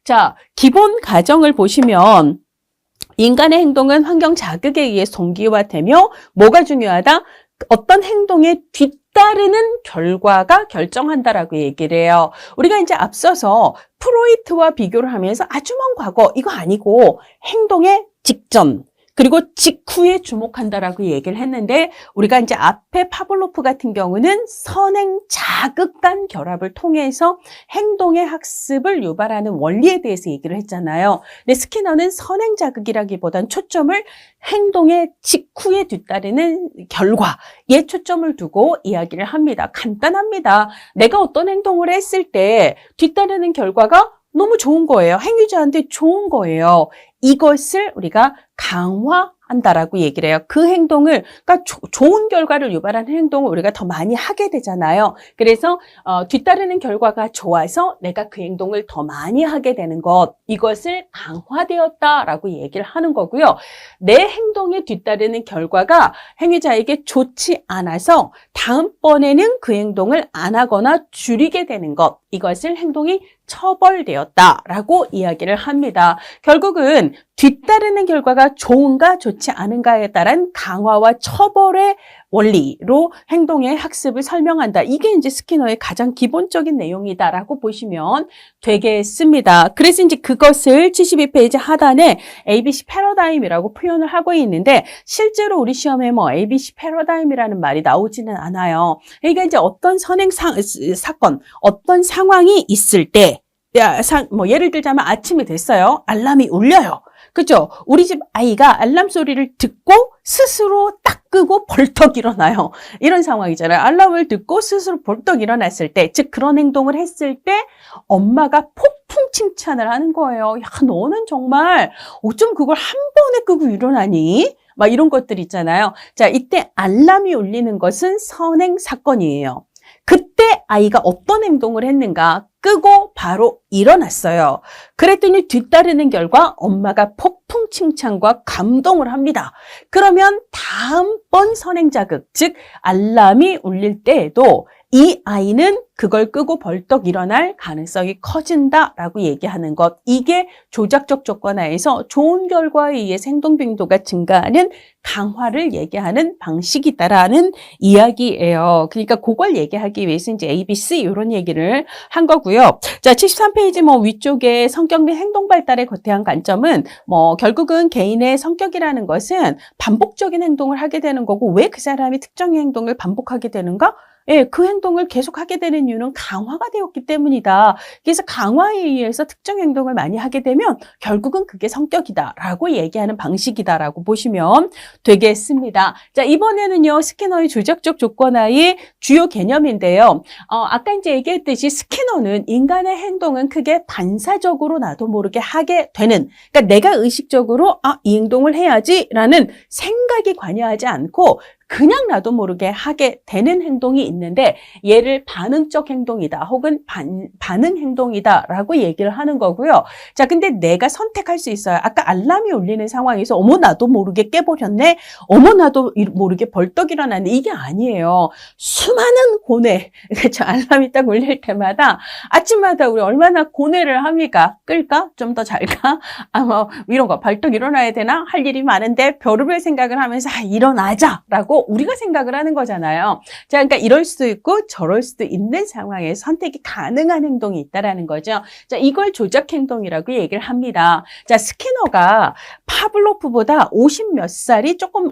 자, 기본 가정을 보시면 인간의 행동은 환경 자극에 의해 동기화되며 뭐가 중요하다? 어떤 행동에 뒤따르는 결과가 결정한다라고 얘기를 해요. 우리가 이제 앞서서 프로이트와 비교를 하면서 아주 먼 과거 이거 아니고 행동의 직전 그리고 직후에 주목한다라고 얘기를 했는데 우리가 이제 앞에 파블로프 같은 경우는 선행 자극 간 결합을 통해서 행동의 학습을 유발하는 원리에 대해서 얘기를 했잖아요. 근데 스키너는 선행 자극이라기보단 초점을 행동의 직후에 뒤따르는 결과에 초점을 두고 이야기를 합니다. 간단합니다. 내가 어떤 행동을 했을 때 뒤따르는 결과가 너무 좋은 거예요. 행위자한테 좋은 거예요. 이것을 우리가 강화한다라고 얘기를 해요. 그 행동을, 그러니까 좋은 결과를 유발하는 행동을 우리가 더 많이 하게 되잖아요. 그래서 뒤따르는 결과가 좋아서 내가 그 행동을 더 많이 하게 되는 것, 이것을 강화되었다라고 얘기를 하는 거고요. 내 행동에 뒤따르는 결과가 행위자에게 좋지 않아서 다음번에는 그 행동을 안 하거나 줄이게 되는 것, 이것을 행동이 처벌되었다라고 이야기를 합니다. 결국은 뒤따르는 결과가 좋은가 좋지 않은가에 따른 강화와 처벌의 원리로 행동의 학습을 설명한다. 이게 이제 스키너의 가장 기본적인 내용이다라고 보시면 되겠습니다. 그래서 이제 그것을 72페이지 하단에 ABC 패러다임이라고 표현을 하고 있는데 실제로 우리 시험에 뭐 ABC 패러다임이라는 말이 나오지는 않아요. 그러니까 이제 어떤 사건, 어떤 상황이 있을 때 뭐 예를 들자면 아침이 됐어요. 알람이 울려요. 그죠? 우리 집 아이가 알람 소리를 듣고 스스로 딱 끄고 벌떡 일어나요. 이런 상황이잖아요. 알람을 듣고 스스로 벌떡 일어났을 때, 즉 그런 행동을 했을 때 엄마가 폭풍 칭찬을 하는 거예요. 야, 너는 정말 어쩜 그걸 한 번에 끄고 일어나니? 막 이런 것들 있잖아요. 자, 이때 알람이 울리는 것은 선행 사건이에요. 그때 아이가 어떤 행동을 했는가? 끄고 바로 일어났어요. 그랬더니 뒤따르는 결과 엄마가 폭풍 칭찬과 감동을 합니다. 그러면 다음번 선행 자극, 즉 알람이 울릴 때에도 이 아이는 그걸 끄고 벌떡 일어날 가능성이 커진다라고 얘기하는 것. 이게 조작적 조건하에서 좋은 결과에 의해 행동 빈도가 증가하는 강화를 얘기하는 방식이다라는 이야기예요. 그러니까 그걸 얘기하기 위해서 이제 ABC 이런 얘기를 한 거고요. 자, 73페이지 뭐 위쪽에 성격 및 행동 발달에 거대한 관점은 뭐 결국은 개인의 성격이라는 것은 반복적인 행동을 하게 되는 거고 왜 그 사람이 특정 행동을 반복하게 되는가? 예, 그 행동을 계속하게 되는 이유는 강화가 되었기 때문이다. 그래서 강화에 의해서 특정 행동을 많이 하게 되면 결국은 그게 성격이다라고 얘기하는 방식이다라고 보시면 되겠습니다. 자, 이번에는요, 스키너의 조작적 조건하의 주요 개념인데요. 아까 이제 얘기했듯이 스키너는 인간의 행동은 크게 반사적으로 나도 모르게 하게 되는, 그러니까 내가 의식적으로 이 행동을 해야지라는 생각이 관여하지 않고 그냥 나도 모르게 하게 되는 행동이 있는데 얘를 반응적 행동이다 혹은 반응 행동이다라고 얘기를 하는 거고요. 자, 근데 내가 선택할 수 있어요. 아까 알람이 울리는 상황에서 어머 나도 모르게 깨버렸네. 어머 나도 모르게 벌떡 일어났네. 이게 아니에요. 수많은 고뇌. 그렇죠. 알람이 딱 울릴 때마다 아침마다 우리 얼마나 고뇌를 합니까? 끌까? 좀 더 잘까? 뭐 이런 거 벌떡 일어나야 되나? 할 일이 많은데 별의별 생각을 하면서 일어나자라고 우리가 생각을 하는 거잖아요. 자, 그러니까 이럴 수도 있고 저럴 수도 있는 상황에 선택이 가능한 행동이 있다라는 거죠. 자, 이걸 조작 행동이라고 얘기를 합니다. 자, 스키너가 파블로프보다 50 몇 살이 조금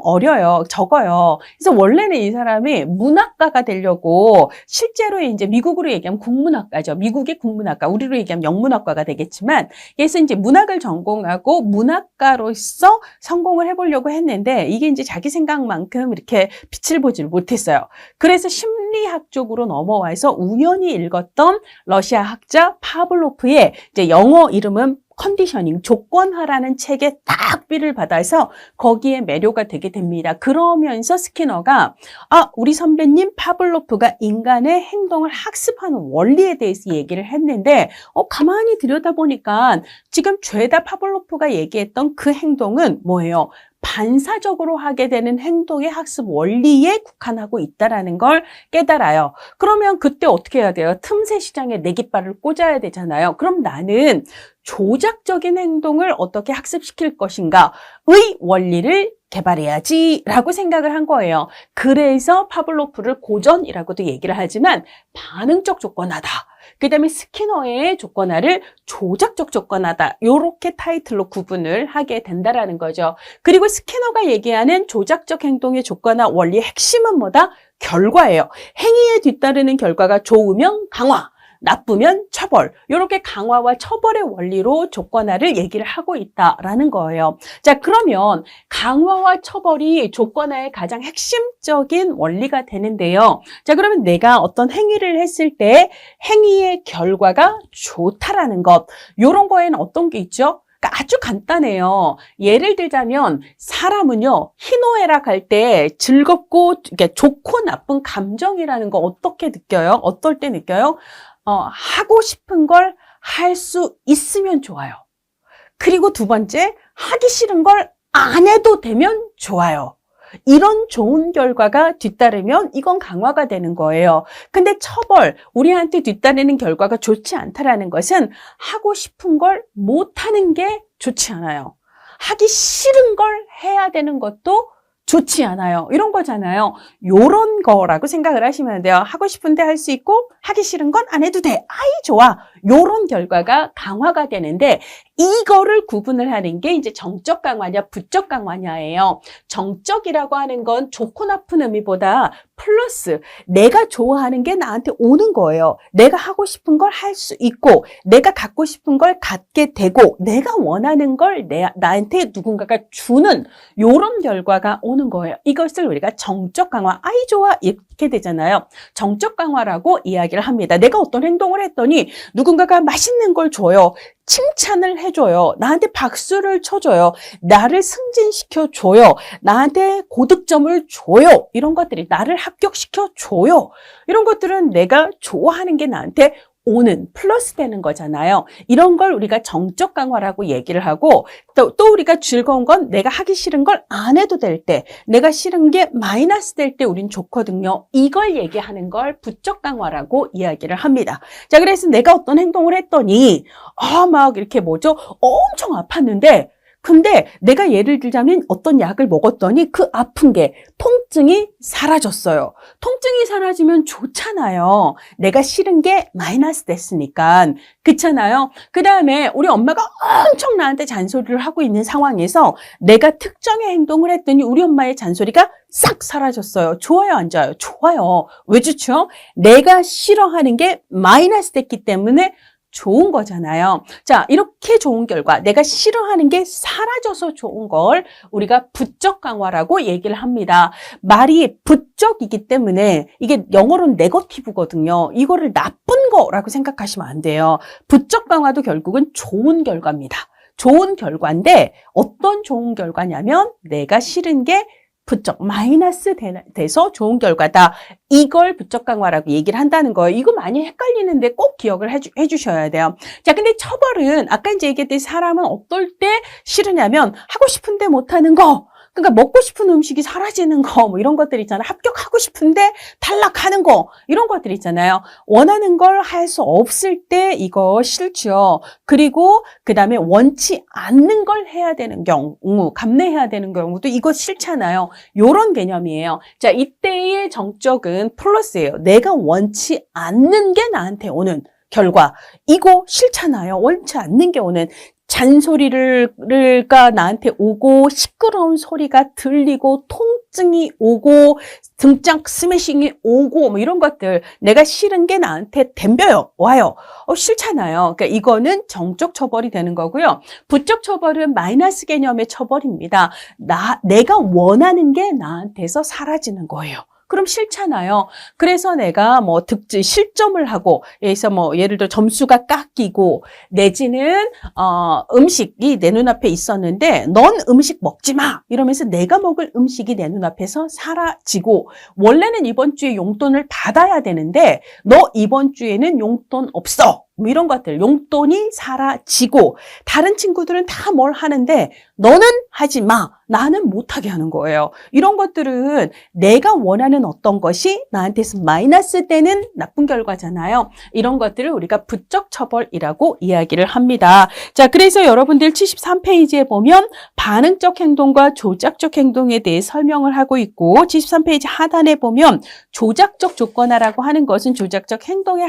적어요. 그래서 원래는 이 사람이 문학가가 되려고 실제로 이제 미국으로 얘기하면 국문학과죠. 미국의 국문학과, 우리로 얘기하면 영문학과가 되겠지만 그래서 이제 문학을 전공하고 문학가로서 성공을 해보려고 했는데 이게 이제 자기 생각만큼 이렇게 빛을 보질 못했어요. 그래서 심리학 쪽으로 넘어와서 우연히 읽었던 러시아 학자 파블로프의 이제 영어 이름은 컨디셔닝, 조건화라는 책에 딱 삘을 받아서 거기에 매료가 되게 됩니다. 그러면서 스키너가 우리 선배님 파블로프가 인간의 행동을 학습하는 원리에 대해서 얘기를 했는데 가만히 들여다보니까 지금 죄다 파블로프가 얘기했던 그 행동은 뭐예요? 반사적으로 하게 되는 행동의 학습 원리에 국한하고 있다는 걸 깨달아요. 그러면 그때 어떻게 해야 돼요? 틈새 시장에 내 깃발을 꽂아야 되잖아요. 그럼 나는 조작적인 행동을 어떻게 학습시킬 것인가의 원리를 개발해야지 라고 생각을 한 거예요. 그래서 파블로프를 고전이라고도 얘기를 하지만 반응적 조건하다. 그 다음에 스키너의 조건화를 조작적 조건화다. 이렇게 타이틀로 구분을 하게 된다라는 거죠. 그리고 스키너가 얘기하는 조작적 행동의 조건화 원리의 핵심은 뭐다? 결과예요. 행위에 뒤따르는 결과가 좋으면 강화. 나쁘면 처벌. 이렇게 강화와 처벌의 원리로 조건화를 얘기를 하고 있다라는 거예요. 자, 그러면 강화와 처벌이 조건화의 가장 핵심적인 원리가 되는데요. 자, 그러면 내가 어떤 행위를 했을 때 행위의 결과가 좋다라는 것. 이런 거에는 어떤 게 있죠? 그러니까 아주 간단해요. 예를 들자면 사람은요, 희노애락 할 때 즐겁고 그러니까 좋고 나쁜 감정이라는 거 어떻게 느껴요? 어떨 때 느껴요? 하고 싶은 걸 할 수 있으면 좋아요. 그리고 두 번째, 하기 싫은 걸 안 해도 되면 좋아요. 이런 좋은 결과가 뒤따르면 이건 강화가 되는 거예요. 근데 처벌, 우리한테 뒤따르는 결과가 좋지 않다라는 것은 하고 싶은 걸 못하는 게 좋지 않아요. 하기 싫은 걸 해야 되는 것도 좋지 않아요. 이런 거잖아요. 요런 거라고 생각을 하시면 돼요. 하고 싶은데 할 수 있고 하기 싫은 건 안 해도 돼. 아이 좋아. 요런 결과가 강화가 되는데 이거를 구분을 하는 게 이제 정적 강화냐 부적 강화냐예요. 정적이라고 하는 건 좋고 나쁜 의미보다 플러스 내가 좋아하는 게 나한테 오는 거예요. 내가 하고 싶은 걸 할 수 있고 내가 갖고 싶은 걸 갖게 되고 내가 원하는 걸 나한테 누군가가 주는 요런 결과가 오는 거예요. 이것을 우리가 정적 강화, 아이 좋아 이렇게 되잖아요. 정적 강화라고 이야기를 합니다. 내가 어떤 행동을 했더니 누군가가 맛있는 걸 줘요. 칭찬을 해줘요. 나한테 박수를 쳐줘요. 나를 승진시켜줘요. 나한테 고득점을 줘요. 이런 것들이 나를 합격시켜줘요. 이런 것들은 내가 좋아하는 게 나한테 오는 플러스 되는 거잖아요. 이런 걸 우리가 정적 강화라고 얘기를 하고 또 우리가 즐거운 건 내가 하기 싫은 걸 안 해도 될 때, 내가 싫은 게 마이너스 될 때 우린 좋거든요. 이걸 얘기하는 걸 부적 강화라고 이야기를 합니다. 자, 그래서 내가 어떤 행동을 했더니 막 이렇게 엄청 아팠는데 근데 내가 예를 들자면 어떤 약을 먹었더니 그 아픈 게 통증이 사라졌어요. 통증이 사라지면 좋잖아요. 내가 싫은 게 마이너스 됐으니까. 그렇잖아요. 그 다음에 우리 엄마가 엄청 나한테 잔소리를 하고 있는 상황에서 내가 특정의 행동을 했더니 우리 엄마의 잔소리가 싹 사라졌어요. 좋아요, 안 좋아요? 좋아요. 왜 좋죠? 내가 싫어하는 게 마이너스 됐기 때문에 좋은 거잖아요. 자, 이렇게 좋은 결과, 내가 싫어하는 게 사라져서 좋은 걸 우리가 부적 강화라고 얘기를 합니다. 말이 부적이기 때문에 이게 영어로는 네거티브거든요. 이거를 나쁜 거라고 생각하시면 안 돼요. 부적 강화도 결국은 좋은 결과입니다. 좋은 결과인데 어떤 좋은 결과냐면 내가 싫은 게 부적, 마이너스 돼서 좋은 결과다. 이걸 부적 강화라고 얘기를 한다는 거예요. 이거 많이 헷갈리는데 꼭 기억을 해주셔야 돼요. 자, 근데 처벌은 아까 이제 얘기했듯이 사람은 어떨 때 싫으냐면 하고 싶은데 못하는 거. 그러니까 먹고 싶은 음식이 사라지는 거, 이런 것들 있잖아요. 합격하고 싶은데 탈락하는 거, 이런 것들 있잖아요. 원하는 걸 할 수 없을 때 이거 싫죠. 그리고 그 다음에 원치 않는 걸 해야 되는 경우, 감내해야 되는 경우도 이거 싫잖아요. 요런 개념이에요. 자, 이때의 정적은 플러스예요. 내가 원치 않는 게 나한테 오는 결과. 이거 싫잖아요. 원치 않는 게 오는. 잔소리가 나한테 오고 시끄러운 소리가 들리고 통증이 오고 등짝 스매싱이 오고 이런 것들 내가 싫은 게 나한테 덤벼요. 와요. 싫잖아요. 그러니까 이거는 정적 처벌이 되는 거고요. 부적 처벌은 마이너스 개념의 처벌입니다. 내가 원하는 게 나한테서 사라지는 거예요. 그럼 싫잖아요. 그래서 내가 실점을 하고, 여기서 예를 들어 점수가 깎이고, 내지는, 음식이 내 눈앞에 있었는데, 넌 음식 먹지 마! 이러면서 내가 먹을 음식이 내 눈앞에서 사라지고, 원래는 이번 주에 용돈을 받아야 되는데, 너 이번 주에는 용돈 없어! 이런 것들, 용돈이 사라지고, 다른 친구들은 다 뭘 하는데, 너는 하지 마! 나는 못하게 하는 거예요. 이런 것들은 내가 원하는 어떤 것이 나한테서 마이너스 되는 나쁜 결과잖아요. 이런 것들을 우리가 부적 처벌이라고 이야기를 합니다. 자, 그래서 여러분들 73페이지에 보면 반응적 행동과 조작적 행동에 대해 설명을 하고 있고 73페이지 하단에 보면 조작적 조건화라고 하는 것은 조작적 행동의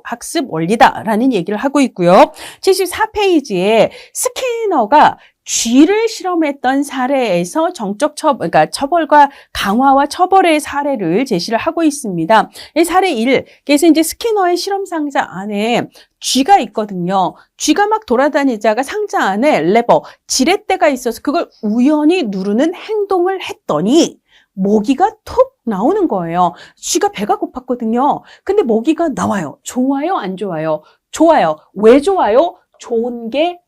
학습 원리다라는 얘기를 하고 있고요. 74페이지에 스키너가 쥐를 실험했던 사례에서 그러니까 처벌과 강화와 처벌의 사례를 제시를 하고 있습니다. 이 사례 1, 그래서 이제 스키너의 실험 상자 안에 쥐가 있거든요. 쥐가 막 돌아다니다가 상자 안에 레버, 지렛대가 있어서 그걸 우연히 누르는 행동을 했더니 모기가 톡 나오는 거예요. 쥐가 배가 고팠거든요. 근데 모기가 나와요. 좋아요? 안 좋아요? 좋아요. 왜 좋아요? 좋은 게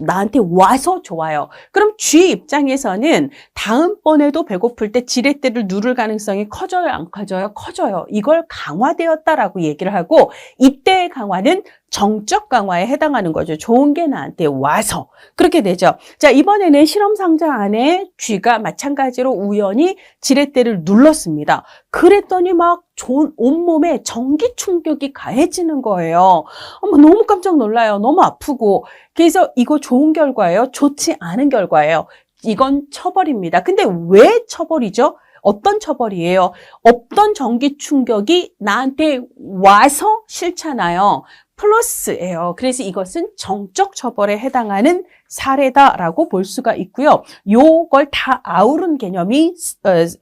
나한테 와서 좋아요. 그럼 쥐 입장에서는 다음번에도 배고플 때 지렛대를 누를 가능성이 커져요? 안 커져요? 커져요. 이걸 강화되었다라고 얘기를 하고, 이때의 강화는 정적 강화에 해당하는 거죠. 좋은 게 나한테 와서. 그렇게 되죠. 자, 이번에는 실험 상자 안에 쥐가 마찬가지로 우연히 지렛대를 눌렀습니다. 그랬더니 막 온몸에 전기 충격이 가해지는 거예요. 너무 깜짝 놀라요. 너무 아프고. 그래서 이거 좋은 결과예요? 좋지 않은 결과예요? 이건 처벌입니다. 근데 왜 처벌이죠? 어떤 처벌이에요? 없던 전기 충격이 나한테 와서 싫잖아요. 플러스예요. 그래서 이것은 정적 처벌에 해당하는 사례다라고 볼 수가 있고요. 요걸 다 아우른 개념이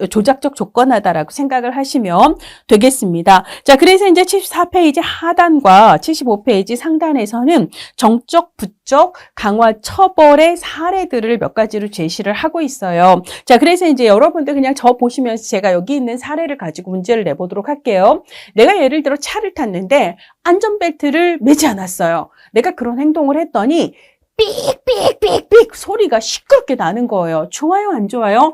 조작적 조건하다라고 생각을 하시면 되겠습니다. 자, 그래서 이제 74페이지 하단과 75페이지 상단에서는 정적, 부적, 강화, 처벌의 사례들을 몇 가지로 제시를 하고 있어요. 자, 그래서 이제 여러분들 그냥 저 보시면서 제가 여기 있는 사례를 가지고 문제를 내보도록 할게요. 내가 예를 들어 차를 탔는데 안전벨트를 매지 않았어요. 내가 그런 행동을 했더니 삑삑삑삑 소리가 시끄럽게 나는 거예요. 좋아요? 안 좋아요?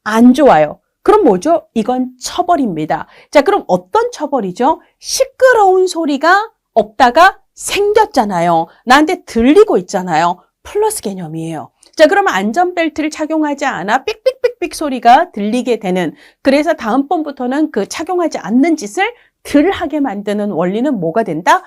안 좋아요. 그럼 뭐죠? 이건 처벌입니다. 자, 그럼 어떤 처벌이죠? 시끄러운 소리가 없다가 생겼잖아요. 나한테 들리고 있잖아요. 플러스 개념이에요. 자, 그러면 안전벨트를 착용하지 않아 삑삑삑삑 소리가 들리게 되는, 그래서 다음번부터는 그 착용하지 않는 짓을 덜 하게 만드는 원리는 뭐가 된다?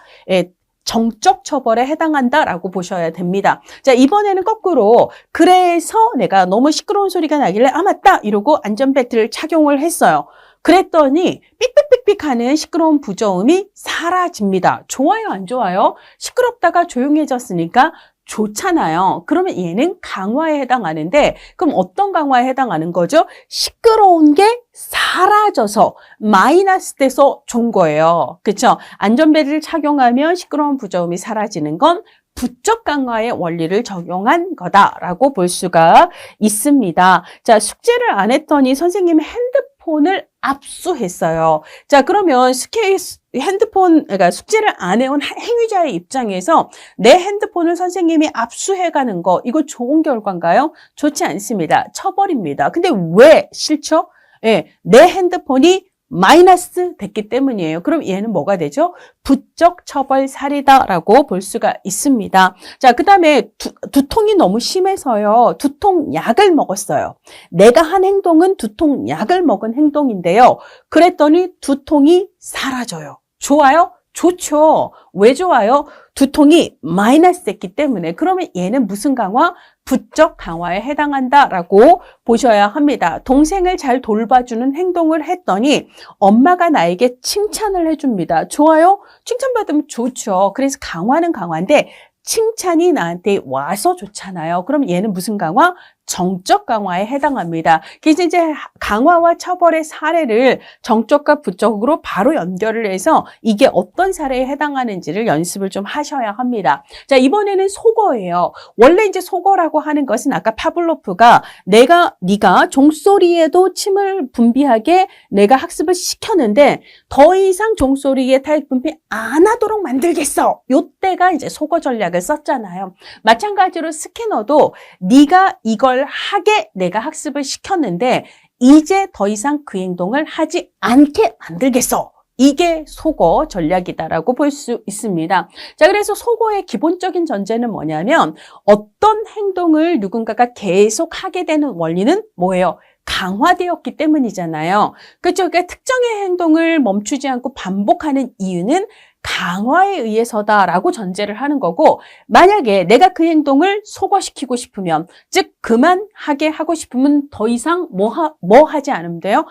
정적 처벌에 해당한다라고 보셔야 됩니다. 자, 이번에는 거꾸로, 그래서 내가 너무 시끄러운 소리가 나길래 맞다 이러고 안전벨트를 착용을 했어요. 그랬더니 삑삑삑삑 하는 시끄러운 부저음이 사라집니다. 좋아요? 안 좋아요? 시끄럽다가 조용해졌으니까 좋잖아요. 그러면 얘는 강화에 해당하는데, 그럼 어떤 강화에 해당하는 거죠? 시끄러운 게 사라져서 마이너스 돼서 좋은 거예요. 그렇죠? 안전벨트를 착용하면 시끄러운 부저음이 사라지는 건 부적 강화의 원리를 적용한 거다라고 볼 수가 있습니다. 자, 숙제를 안 했더니 선생님이 핸드폰을 압수했어요. 자, 그러면 그러니까 숙제를 안 해온 행위자의 입장에서 내 핸드폰을 선생님이 압수해가는 거, 이거 좋은 결과인가요? 좋지 않습니다. 처벌입니다. 근데 왜 싫죠? 내 핸드폰이 마이너스 됐기 때문이에요. 그럼 얘는 뭐가 되죠? 부적 처벌 사례다라고 볼 수가 있습니다. 자, 그 다음에 두통이 너무 심해서요. 두통 약을 먹었어요. 내가 한 행동은 두통 약을 먹은 행동인데요. 그랬더니 두통이 사라져요. 좋아요? 좋죠. 왜 좋아요? 두통이 마이너스 됐기 때문에. 그러면 얘는 무슨 강화? 부적 강화에 해당한다라고 보셔야 합니다. 동생을 잘 돌봐주는 행동을 했더니 엄마가 나에게 칭찬을 해줍니다. 좋아요? 칭찬받으면 좋죠. 그래서 강화는 강화인데 칭찬이 나한테 와서 좋잖아요. 그럼 얘는 무슨 강화? 정적 강화에 해당합니다. 그래서 이제 강화와 처벌의 사례를 정적과 부적으로 바로 연결을 해서 이게 어떤 사례에 해당하는지를 연습을 좀 하셔야 합니다. 자, 이번에는 속어예요. 원래 이제 속어라고 하는 것은 아까 파블로프가 네가 종소리에도 침을 분비하게 내가 학습을 시켰는데 더 이상 종소리에 타액 분비 안 하도록 만들겠어. 요때가 이제 속어 전략을 썼잖아요. 마찬가지로 스캐너도 네가 이걸 하게 내가 학습을 시켰는데 이제 더 이상 그 행동을 하지 않게 만들겠어. 이게 속어 전략이다라고 볼 수 있습니다. 자, 그래서 속어의 기본적인 전제는 뭐냐면 어떤 행동을 누군가가 계속 하게 되는 원리는 뭐예요? 강화되었기 때문이잖아요. 그렇죠? 그러니까 특정의 행동을 멈추지 않고 반복하는 이유는 강화에 의해서다라고 전제를 하는 거고, 만약에 내가 그 행동을 소거시키고 싶으면, 즉 그만하게 하고 싶으면 더 이상 뭐 하지 않으면 돼요?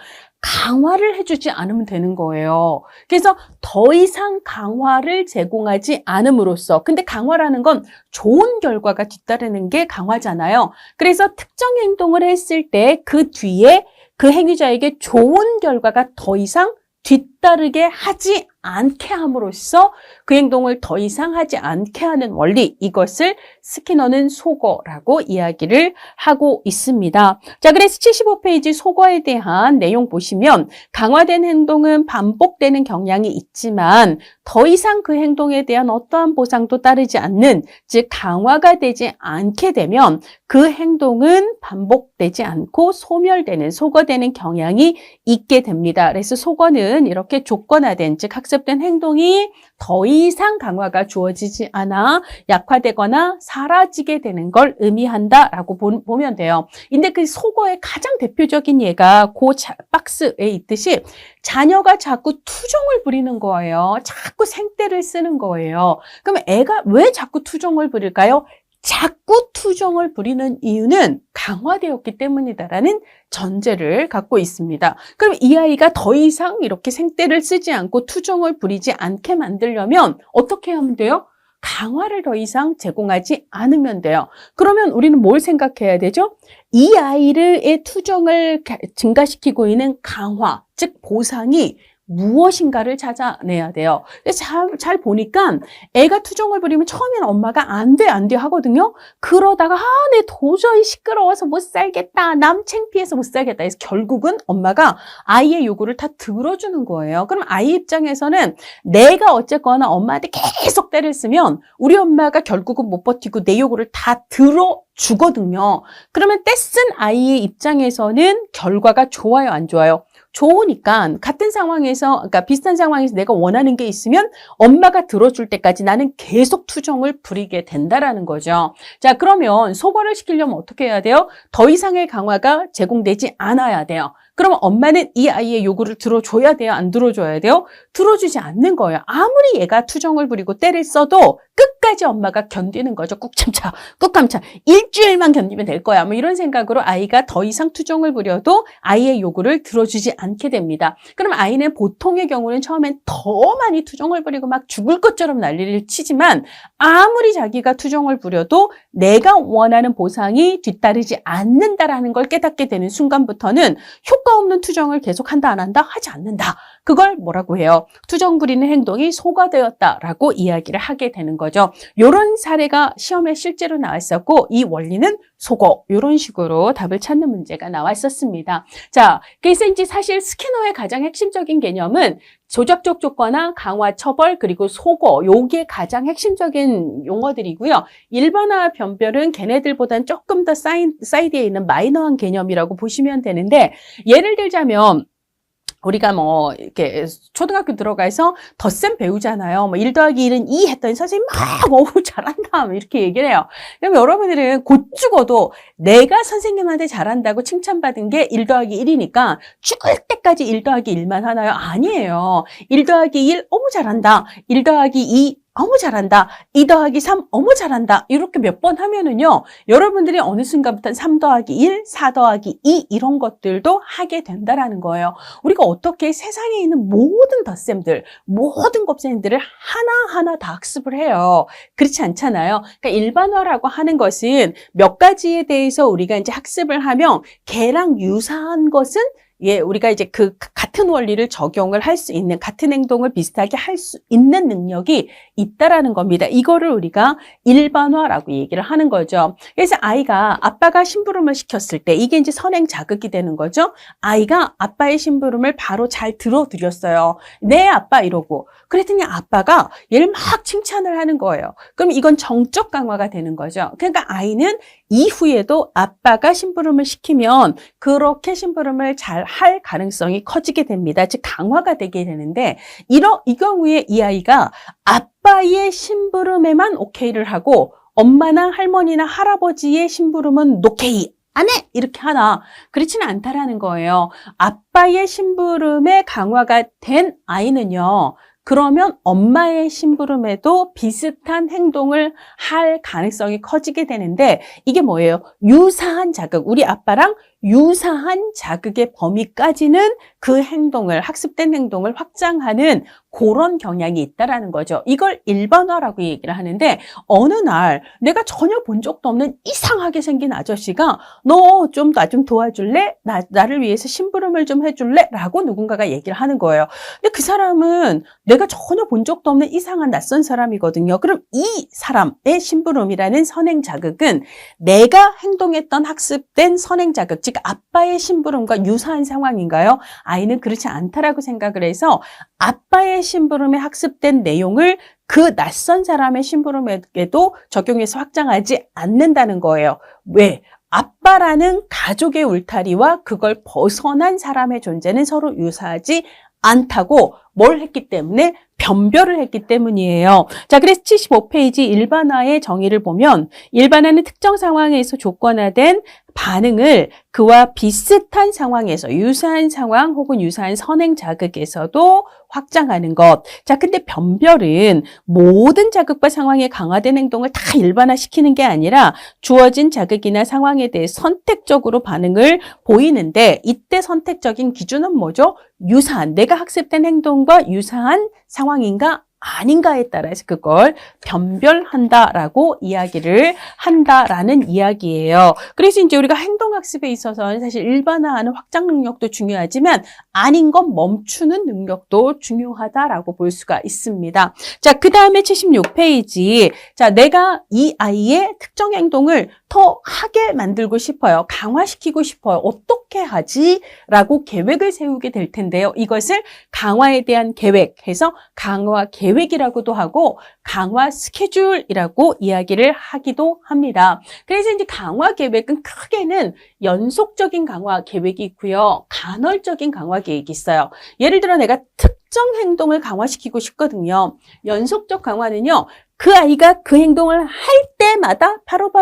강화를 해주지 않으면 되는 거예요. 그래서 더 이상 강화를 제공하지 않음으로써, 근데 강화라는 건 좋은 결과가 뒤따르는 게 강화잖아요. 그래서 특정 행동을 했을 때 그 뒤에 그 행위자에게 좋은 결과가 더 이상 뒤따르게 하지 않게 함으로써 그 행동을 더 이상 하지 않게 하는 원리, 이것을 스키너는 속어라고 이야기를 하고 있습니다. 자, 그래서 75페이지 속어에 대한 내용 보시면 강화된 행동은 반복되는 경향이 있지만 더 이상 그 행동에 대한 어떠한 보상도 따르지 않는, 즉 강화가 되지 않게 되면 그 행동은 반복되지 않고 소멸되는, 소거되는 경향이 있게 됩니다. 그래서 속어는 이렇게 조건화된, 즉 학습된 행동이 더 이상 강화가 주어지지 않아 약화되거나 사라지게 되는 걸 의미한다라고 보면 돼요. 근데 그 속어의 가장 대표적인 예가 그 박스에 있듯이 자녀가 자꾸 투정을 부리는 거예요. 자꾸 생떼를 쓰는 거예요. 그럼 애가 왜 자꾸 투정을 부릴까요? 자꾸 투정을 부리는 이유는 강화되었기 때문이다라는 전제를 갖고 있습니다. 그럼 이 아이가 더 이상 이렇게 생떼를 쓰지 않고 투정을 부리지 않게 만들려면 어떻게 하면 돼요? 강화를 더 이상 제공하지 않으면 돼요. 그러면 우리는 뭘 생각해야 되죠? 이 아이의 투정을 증가시키고 있는 강화, 즉 보상이 무엇인가를 찾아내야 돼요. 잘 보니까 애가 투정을 부리면 처음에는 엄마가 안 돼 하거든요. 그러다가 내 도저히 시끄러워서 못 살겠다. 남 창피해서 못 살겠다. 해서 결국은 엄마가 아이의 요구를 다 들어주는 거예요. 그럼 아이 입장에서는 내가 어쨌거나 엄마한테 계속 때를 쓰면 우리 엄마가 결국은 못 버티고 내 요구를 다 들어주거든요. 그러면 떼쓴 아이의 입장에서는 결과가 좋아요, 안 좋아요? 좋으니까 같은 상황에서, 그러니까 비슷한 상황에서 내가 원하는 게 있으면 엄마가 들어줄 때까지 나는 계속 투정을 부리게 된다라는 거죠. 자, 그러면 소거를 시키려면 어떻게 해야 돼요? 더 이상의 강화가 제공되지 않아야 돼요. 그러면 엄마는 이 아이의 요구를 들어줘야 돼요? 안 들어줘야 돼요? 들어주지 않는 거예요. 아무리 얘가 투정을 부리고 때를 써도 끝까지 엄마가 견디는 거죠. 꾹 참자. 일주일만 견디면 될 거야. 뭐 이런 생각으로 아이가 더 이상 투정을 부려도 아이의 요구를 들어주지 않게 됩니다. 그럼 아이는 보통의 경우는 처음엔 더 많이 투정을 부리고 막 죽을 것처럼 난리를 치지만 아무리 자기가 투정을 부려도 내가 원하는 보상이 뒤따르지 않는다라는 걸 깨닫게 되는 순간부터는 효과 없는 투정을 계속 한다 안 한다? 하지 않는다. 그걸 뭐라고 해요? 투정 부리는 행동이 소거되었다라고 이야기를 하게 되는 거죠. 이런 사례가 시험에 실제로 나왔었고 이 원리는 소거, 이런 식으로 답을 찾는 문제가 나왔었습니다. 자, 그래서 이제 사실 스키너의 가장 핵심적인 개념은 조작적 조건화, 강화, 처벌, 그리고 소거, 요게 가장 핵심적인 용어들이고요. 일반화 변별은 걔네들보다는 조금 더 사이드에 있는 마이너한 개념이라고 보시면 되는데, 예를 들자면 우리가 뭐 이렇게 초등학교 들어가서 덧셈 배우잖아요. 뭐 1 더하기 1은 2 했더니 선생님 막 잘한다 이렇게 얘기를 해요. 그럼 여러분들은 곧 죽어도 내가 선생님한테 잘한다고 칭찬받은 게 1 더하기 1이니까 죽을 때까지 1 더하기 1만 하나요? 아니에요. 1 더하기 1 어머 잘한다. 1 더하기 2 어머 잘한다. 2 더하기 3 어머 잘한다. 이렇게 몇 번 하면은요. 여러분들이 어느 순간부터는 3 더하기 1, 4 더하기 2 이런 것들도 하게 된다라는 거예요. 우리가 어떻게 세상에 있는 모든 덧셈들, 모든 곱셈들을 하나하나 다 학습을 해요. 그렇지 않잖아요. 그러니까 일반화라고 하는 것은 몇 가지에 대해서 우리가 이제 학습을 하면 걔랑 유사한 것은 우리가 이제 그 같은 원리를 적용을 할 수 있는, 같은 행동을 비슷하게 할 수 있는 능력이 있다라는 겁니다. 이거를 우리가 일반화라고 얘기를 하는 거죠. 그래서 아이가 아빠가 심부름을 시켰을 때 이게 이제 선행 자극이 되는 거죠. 아이가 아빠의 심부름을 바로 잘 들어드렸어요. 네, 아빠 이러고. 그랬더니 아빠가 얘를 막 칭찬을 하는 거예요. 그럼 이건 정적 강화가 되는 거죠. 그러니까 아이는 이후에도 아빠가 심부름을 시키면 그렇게 심부름을 잘 할 가능성이 커지게 됩니다. 즉 강화가 되게 되는데 이 경우에 이 아이가 아빠의 심부름에만 오케이를 하고 엄마나 할머니나 할아버지의 심부름은 노케이 안 해! 이렇게 하나. 그렇지는 않다라는 거예요. 아빠의 심부름에 강화가 된 아이는요. 그러면 엄마의 심부름에도 비슷한 행동을 할 가능성이 커지게 되는데 이게 뭐예요? 유사한 자극. 우리 아빠랑 유사한 자극의 범위까지는 그 행동을, 학습된 행동을 확장하는 그런 경향이 있다라는 거죠. 이걸 일반화라고 얘기를 하는데 어느 날 내가 전혀 본 적도 없는 이상하게 생긴 아저씨가 너 좀 나 좀 도와줄래? 나를 위해서 심부름을 좀 해줄래? 라고 누군가가 얘기를 하는 거예요. 근데 그 사람은 내가 전혀 본 적도 없는 이상한 낯선 사람이거든요. 그럼 이 사람의 심부름이라는 선행 자극은 내가 행동했던 학습된 선행 자극, 즉 아빠의 심부름과 유사한 상황인가요? 아이는 그렇지 않다라고 생각을 해서 아빠의 심부름에 학습된 내용을 그 낯선 사람의 심부름에게도 적용해서 확장하지 않는다는 거예요. 왜? 아빠라는 가족의 울타리와 그걸 벗어난 사람의 존재는 서로 유사하지 않다고 뭘 했기 때문에? 변별을 했기 때문이에요. 자, 그래서 75페이지 일반화의 정의를 보면 일반화는 특정 상황에서 조건화된 반응을 그와 비슷한 상황에서 유사한 상황 혹은 유사한 선행 자극에서도 확장하는 것. 자, 근데 변별은 모든 자극과 상황에 강화된 행동을 다 일반화시키는 게 아니라 주어진 자극이나 상황에 대해 선택적으로 반응을 보이는데 이때 선택적인 기준은 뭐죠? 유사한, 내가 학습된 행동과 유사한 상황인가 아닌가에 따라서 그걸 변별한다라고 이야기를 한다라는 이야기예요. 그래서 이제 우리가 행동학습에 있어서는 사실 일반화하는 확장 능력도 중요하지만 아닌 건 멈추는 능력도 중요하다라고 볼 수가 있습니다. 자, 그 다음에 76페이지. 자, 내가 이 아이의 특정 행동을 더 하게 만들고 싶어요. 강화시키고 싶어요. 어떻게 하지? 라고 계획을 세우게 될 텐데요. 이것을 강화에 대한 계획해서 강화 계획이라고도 하고 강화 스케줄이라고 이야기를 하기도 합니다. 그래서 이제 강화 계획은 크게는 연속적인 강화 계획이 있고요. 간헐적인 강화 계획이 있어요. 예를 들어 내가 특정 행동을 강화시키고 싶거든요. 연속적 강화는요. 그 아이가 그 행동을 할 때마다 바로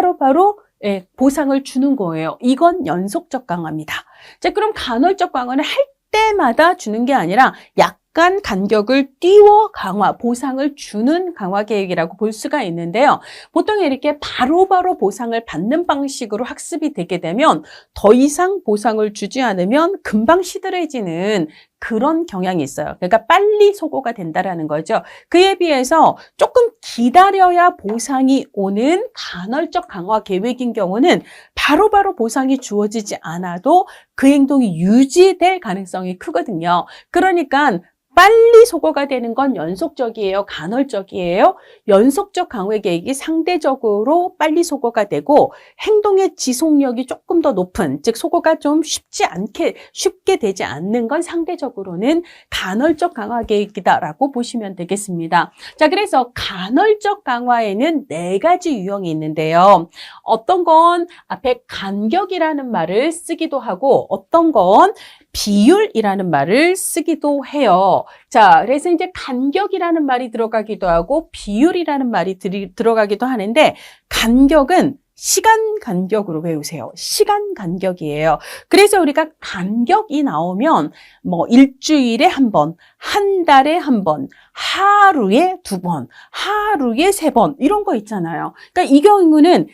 보상을 주는 거예요. 이건 연속적 강화입니다. 자, 그럼 간헐적 강화는 할 때마다 주는 게 아니라 약간 간격을 띄워 강화, 보상을 주는 강화 계획이라고 볼 수가 있는데요. 보통 이렇게 바로바로 보상을 받는 방식으로 학습이 되게 되면 더 이상 보상을 주지 않으면 금방 시들해지는 그런 경향이 있어요. 그러니까 빨리 소거가 된다라는 거죠. 그에 비해서 조금 기다려야 보상이 오는 간헐적 강화 계획인 경우는 바로바로 보상이 주어지지 않아도 그 행동이 유지될 가능성이 크거든요. 그러니까 빨리 소거가 되는 건 연속적이에요? 간헐적이에요? 연속적 강화 계획이 상대적으로 빨리 소거가 되고 행동의 지속력이 조금 더 높은, 즉 소거가 좀 쉽게 되지 않는 건 상대적으로는 간헐적 강화 계획이다라고 보시면 되겠습니다. 자, 그래서 간헐적 강화에는 4가지 유형이 있는데요. 어떤 건 앞에 간격이라는 말을 쓰기도 하고 어떤 건 비율이라는 말을 쓰기도 해요. 자, 그래서 이제 간격이라는 말이 들어가기도 하고 비율이라는 말이 들어가기도 하는데 간격은 시간 간격으로 외우세요. 시간 간격이에요. 그래서 우리가 간격이 나오면 뭐 일주일에 한 번, 한 달에 한 번, 하루에 2번, 하루에 3번 이런 거 있잖아요. 그러니까 이 경우는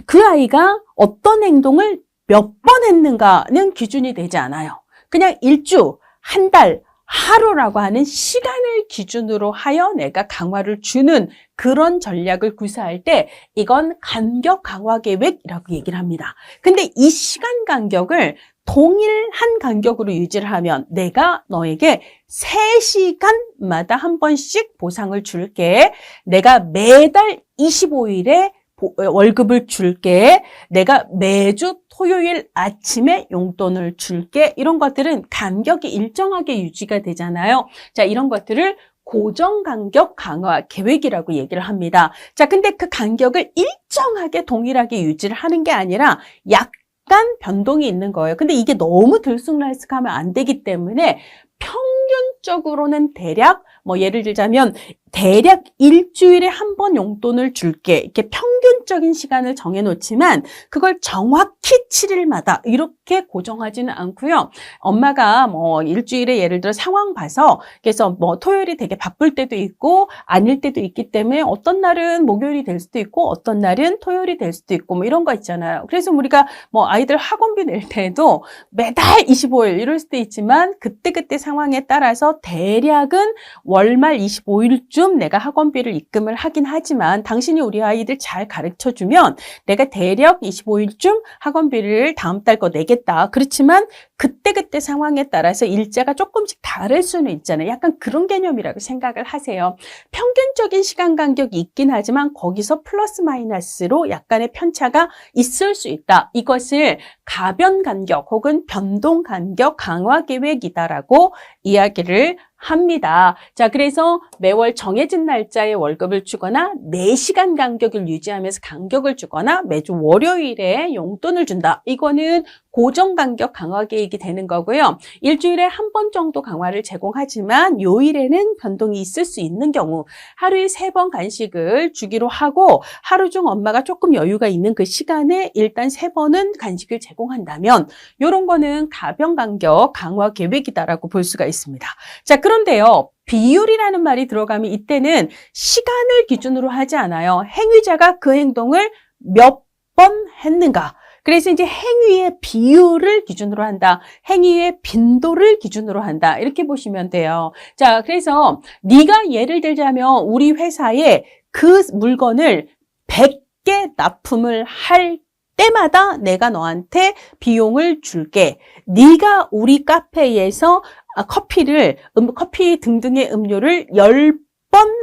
그 아이가 어떤 행동을 몇 번 했는가는 기준이 되지 않아요. 그냥 일주, 한 달, 하루라고 하는 시간을 기준으로 하여 내가 강화를 주는 그런 전략을 구사할 때 이건 간격 강화 계획이라고 얘기를 합니다. 근데 이 시간 간격을 동일한 간격으로 유지를 하면 내가 너에게 3시간마다 한 번씩 보상을 줄게. 내가 매달 25일에 월급을 줄게. 내가 매주 토요일 아침에 용돈을 줄게. 이런 것들은 간격이 일정하게 유지가 되잖아요. 자, 이런 것들을 고정 간격 강화 계획이라고 얘기를 합니다. 자, 근데 그 간격을 일정하게 동일하게 유지를 하는 게 아니라 약간 변동이 있는 거예요. 근데 이게 너무 들쑥날쑥하면 안 되기 때문에 평균적으로는 대략 뭐 예를 들자면 대략 일주일에 한 번 용돈을 줄게. 이렇게 평균적인 시간을 정해놓지만 그걸 정확히 7일마다 이렇게 고정하지는 않고요. 엄마가 뭐 일주일에 예를 들어 상황 봐서 그래서 뭐 토요일이 되게 바쁠 때도 있고 아닐 때도 있기 때문에 어떤 날은 목요일이 될 수도 있고 어떤 날은 토요일이 될 수도 있고 뭐 이런 거 있잖아요. 그래서 우리가 뭐 아이들 학원비 낼 때도 매달 25일 이럴 수도 있지만 그때그때 상황에 따라서 대략은 월말 25일쯤 내가 학원비를 입금을 하긴 하지만 당신이 우리 아이들 잘 가르쳐주면 내가 대략 25일쯤 학원비를 다음 달 거 내겠다. 그렇지만 그때그때 상황에 따라서 일자가 조금씩 다를 수는 있잖아요. 약간 그런 개념이라고 생각을 하세요. 평균적인 시간 간격이 있긴 하지만 거기서 플러스 마이너스로 약간의 편차가 있을 수 있다. 이것을 가변 간격 혹은 변동 간격 강화 계획이다라고 이야기를 합니다. 자, 그래서 매월 정해진 날짜에 월급을 주거나 4시간 간격을 유지하면서 간격을 주거나 매주 월요일에 용돈을 준다. 이거는 고정 간격 강화 계획이 되는 거고요. 일주일에 한 번 정도 강화를 제공하지만 요일에는 변동이 있을 수 있는 경우 하루에 3번 간식을 주기로 하고 하루 중 엄마가 조금 여유가 있는 그 시간에 일단 3번은 간식을 제공한다면 이런 거는 가변 간격 강화 계획이다라고 볼 수가 있습니다. 자, 그런데요. 비율이라는 말이 들어가면 이때는 시간을 기준으로 하지 않아요. 행위자가 그 행동을 몇 번 했는가. 그래서 이제 행위의 비율을 기준으로 한다. 행위의 빈도를 기준으로 한다. 이렇게 보시면 돼요. 자, 그래서 네가 예를 들자면 우리 회사에 그 물건을 100개 납품을 할 때마다 내가 너한테 비용을 줄게. 네가 우리 카페에서 커피 등등의 음료를 10번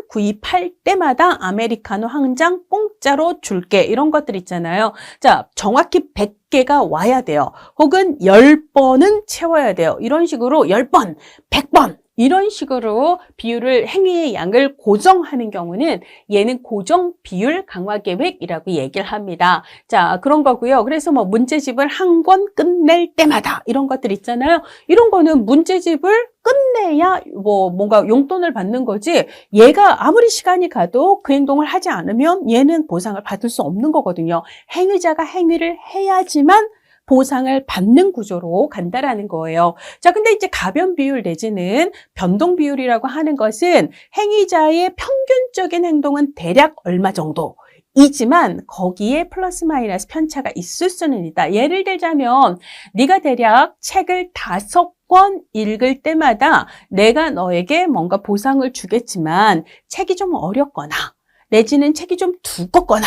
구입할 때마다 아메리카노 한 장 공짜로 줄게. 이런 것들 있잖아요. 자, 정확히 100개가 와야 돼요. 혹은 10번은 채워야 돼요. 이런 식으로 10번, 100번 이런 식으로 비율을 행위의 양을 고정하는 경우는 얘는 고정 비율 강화 계획이라고 얘기를 합니다. 자, 그런 거고요. 그래서 뭐 문제집을 한 권 끝낼 때마다 이런 것들 있잖아요. 이런 거는 문제집을 끝내야 뭐 뭔가 용돈을 받는 거지 얘가 아무리 시간이 가도 그 행동을 하지 않으면 얘는 보상을 받을 수 없는 거거든요. 행위자가 행위를 해야지만 보상을 받는 구조로 간다라는 거예요. 자, 근데 이제 가변 비율 내지는 변동 비율이라고 하는 것은 행위자의 평균적인 행동은 대략 얼마 정도 이지만 거기에 플러스 마이너스 편차가 있을 수는 있다. 예를 들자면 네가 대략 책을 5권 읽을 때마다 내가 너에게 뭔가 보상을 주겠지만 책이 좀 어렵거나 내지는 책이 좀 두껍거나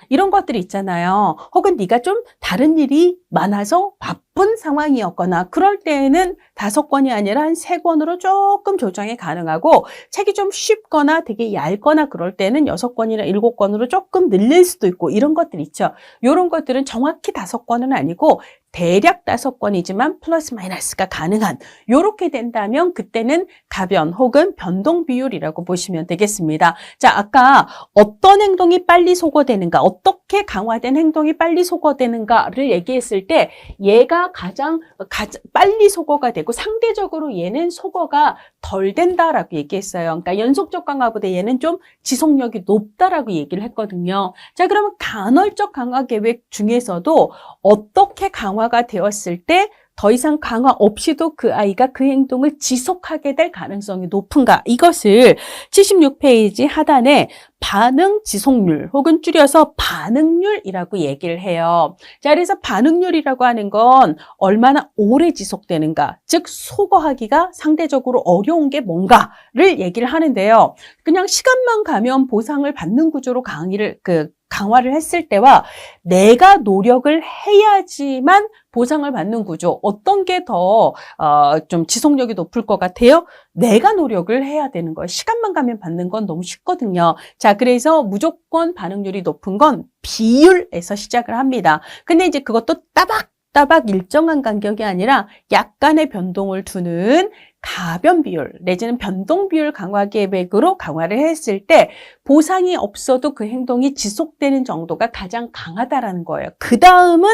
이런 것들이 있잖아요. 혹은 네가 좀 다른 일이 많아서 바쁜 상황이었거나 그럴 때에는 5권이 아니라 한 3권으로 조금 조정이 가능하고 책이 좀 쉽거나 되게 얇거나 그럴 때는 6권이나 7권으로 조금 늘릴 수도 있고 이런 것들 있죠. 이런 것들은 정확히 5권은 아니고 대략 5권이지만 플러스 마이너스가 가능한 이렇게 된다면 그때는 가변 혹은 변동 비율이라고 보시면 되겠습니다. 자, 아까 어떤 행동이 빨리 소거되는가 어떻게 강화된 행동이 빨리 소거되는가를 얘기했을 때 얘가 가장 빨리 소거가 되고 상대적으로 얘는 소거가 덜 된다라고 얘기했어요. 그러니까 연속적 강화보다 얘는 좀 지속력이 높다라고 얘기를 했거든요. 자, 그러면 간헐적 강화 계획 중에서도 어떻게 강화가 되었을 때 더 이상 강화 없이도 그 아이가 그 행동을 지속하게 될 가능성이 높은가? 이것을 76페이지 하단에 반응 지속률 혹은 줄여서 반응률이라고 얘기를 해요. 자, 그래서 반응률이라고 하는 건 얼마나 오래 지속되는가, 즉 소거하기가 상대적으로 어려운 게 뭔가를 얘기를 하는데요. 그냥 시간만 가면 보상을 받는 구조로 강화를 했을 때와 내가 노력을 해야지만 보상을 받는 구조 어떤 게 더 좀 지속력이 높을 것 같아요? 내가 노력을 해야 되는 거예요. 시간만 가면 받는 건 너무 쉽거든요. 자, 그래서 무조건 반응률이 높은 건 비율에서 시작을 합니다. 근데 이제 그것도 따박따박 일정한 간격이 아니라 약간의 변동을 두는 가변 비율 내지는 변동 비율 강화 계획으로 강화를 했을 때 보상이 없어도 그 행동이 지속되는 정도가 가장 강하다라는 거예요. 그 다음은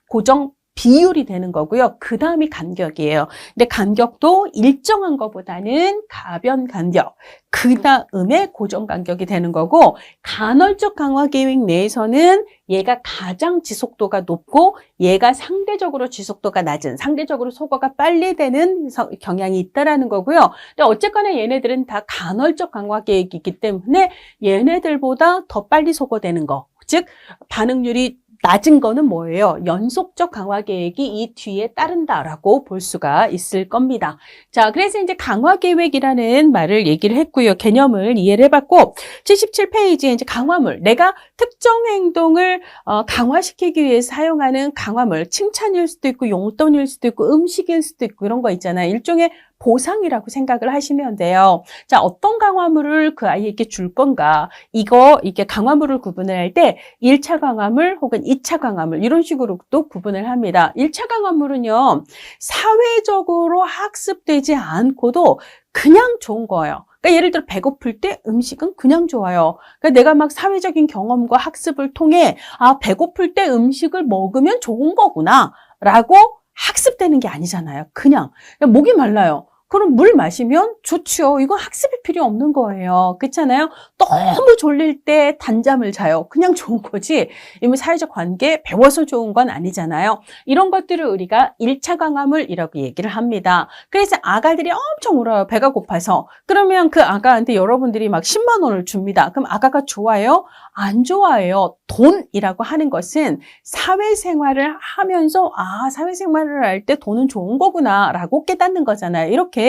고정 비율이 되는 거고요. 그 다음이 간격이에요. 근데 간격도 일정한 것보다는 가변 간격, 그 다음에 고정 간격이 되는 거고, 간헐적 강화 계획 내에서는 얘가 가장 지속도가 높고 얘가 상대적으로 지속도가 낮은, 상대적으로 소거가 빨리 되는 경향이 있다라는 거고요. 근데 어쨌거나 얘네들은 다 간헐적 강화 계획이기 때문에 얘네들보다 더 빨리 소거되는 거, 즉 반응률이 낮은 거는 뭐예요? 연속적 강화 계획이 이 뒤에 따른다라고 볼 수가 있을 겁니다. 자, 그래서 이제 강화 계획이라는 말을 얘기를 했고요. 개념을 이해를 해봤고, 77페이지에 이제 강화물, 내가 특정 행동을 강화시키기 위해서 사용하는 강화물, 칭찬일 수도 있고 용돈일 수도 있고 음식일 수도 있고 이런 거 있잖아요. 일종의 보상이라고 생각을 하시면 돼요. 자, 어떤 강화물을 그 아이에게 줄 건가? 이게 강화물을 구분을 할 때 1차 강화물 혹은 2차 강화물 이런 식으로 또 구분을 합니다. 1차 강화물은요, 사회적으로 학습되지 않고도 그냥 좋은 거예요. 그러니까 예를 들어 배고플 때 음식은 그냥 좋아요. 그러니까 내가 막 사회적인 경험과 학습을 통해 배고플 때 음식을 먹으면 좋은 거구나 라고 학습되는 게 아니잖아요. 그냥 목이 말라요. 그럼 물 마시면 좋죠. 이건 학습이 필요 없는 거예요. 그렇잖아요. 너무 졸릴 때 단잠을 자요. 그냥 좋은 거지. 이미 사회적 관계 배워서 좋은 건 아니잖아요. 이런 것들을 우리가 1차 강화물이라고 얘기를 합니다. 그래서 아가들이 엄청 울어요. 배가 고파서. 그러면 그 아가한테 여러분들이 막 10만 원을 줍니다. 그럼 아가가 좋아해요? 안 좋아해요. 돈이라고 하는 것은 사회생활을 하면서 사회생활을 할 때 돈은 좋은 거구나 라고 깨닫는 거잖아요. 이렇게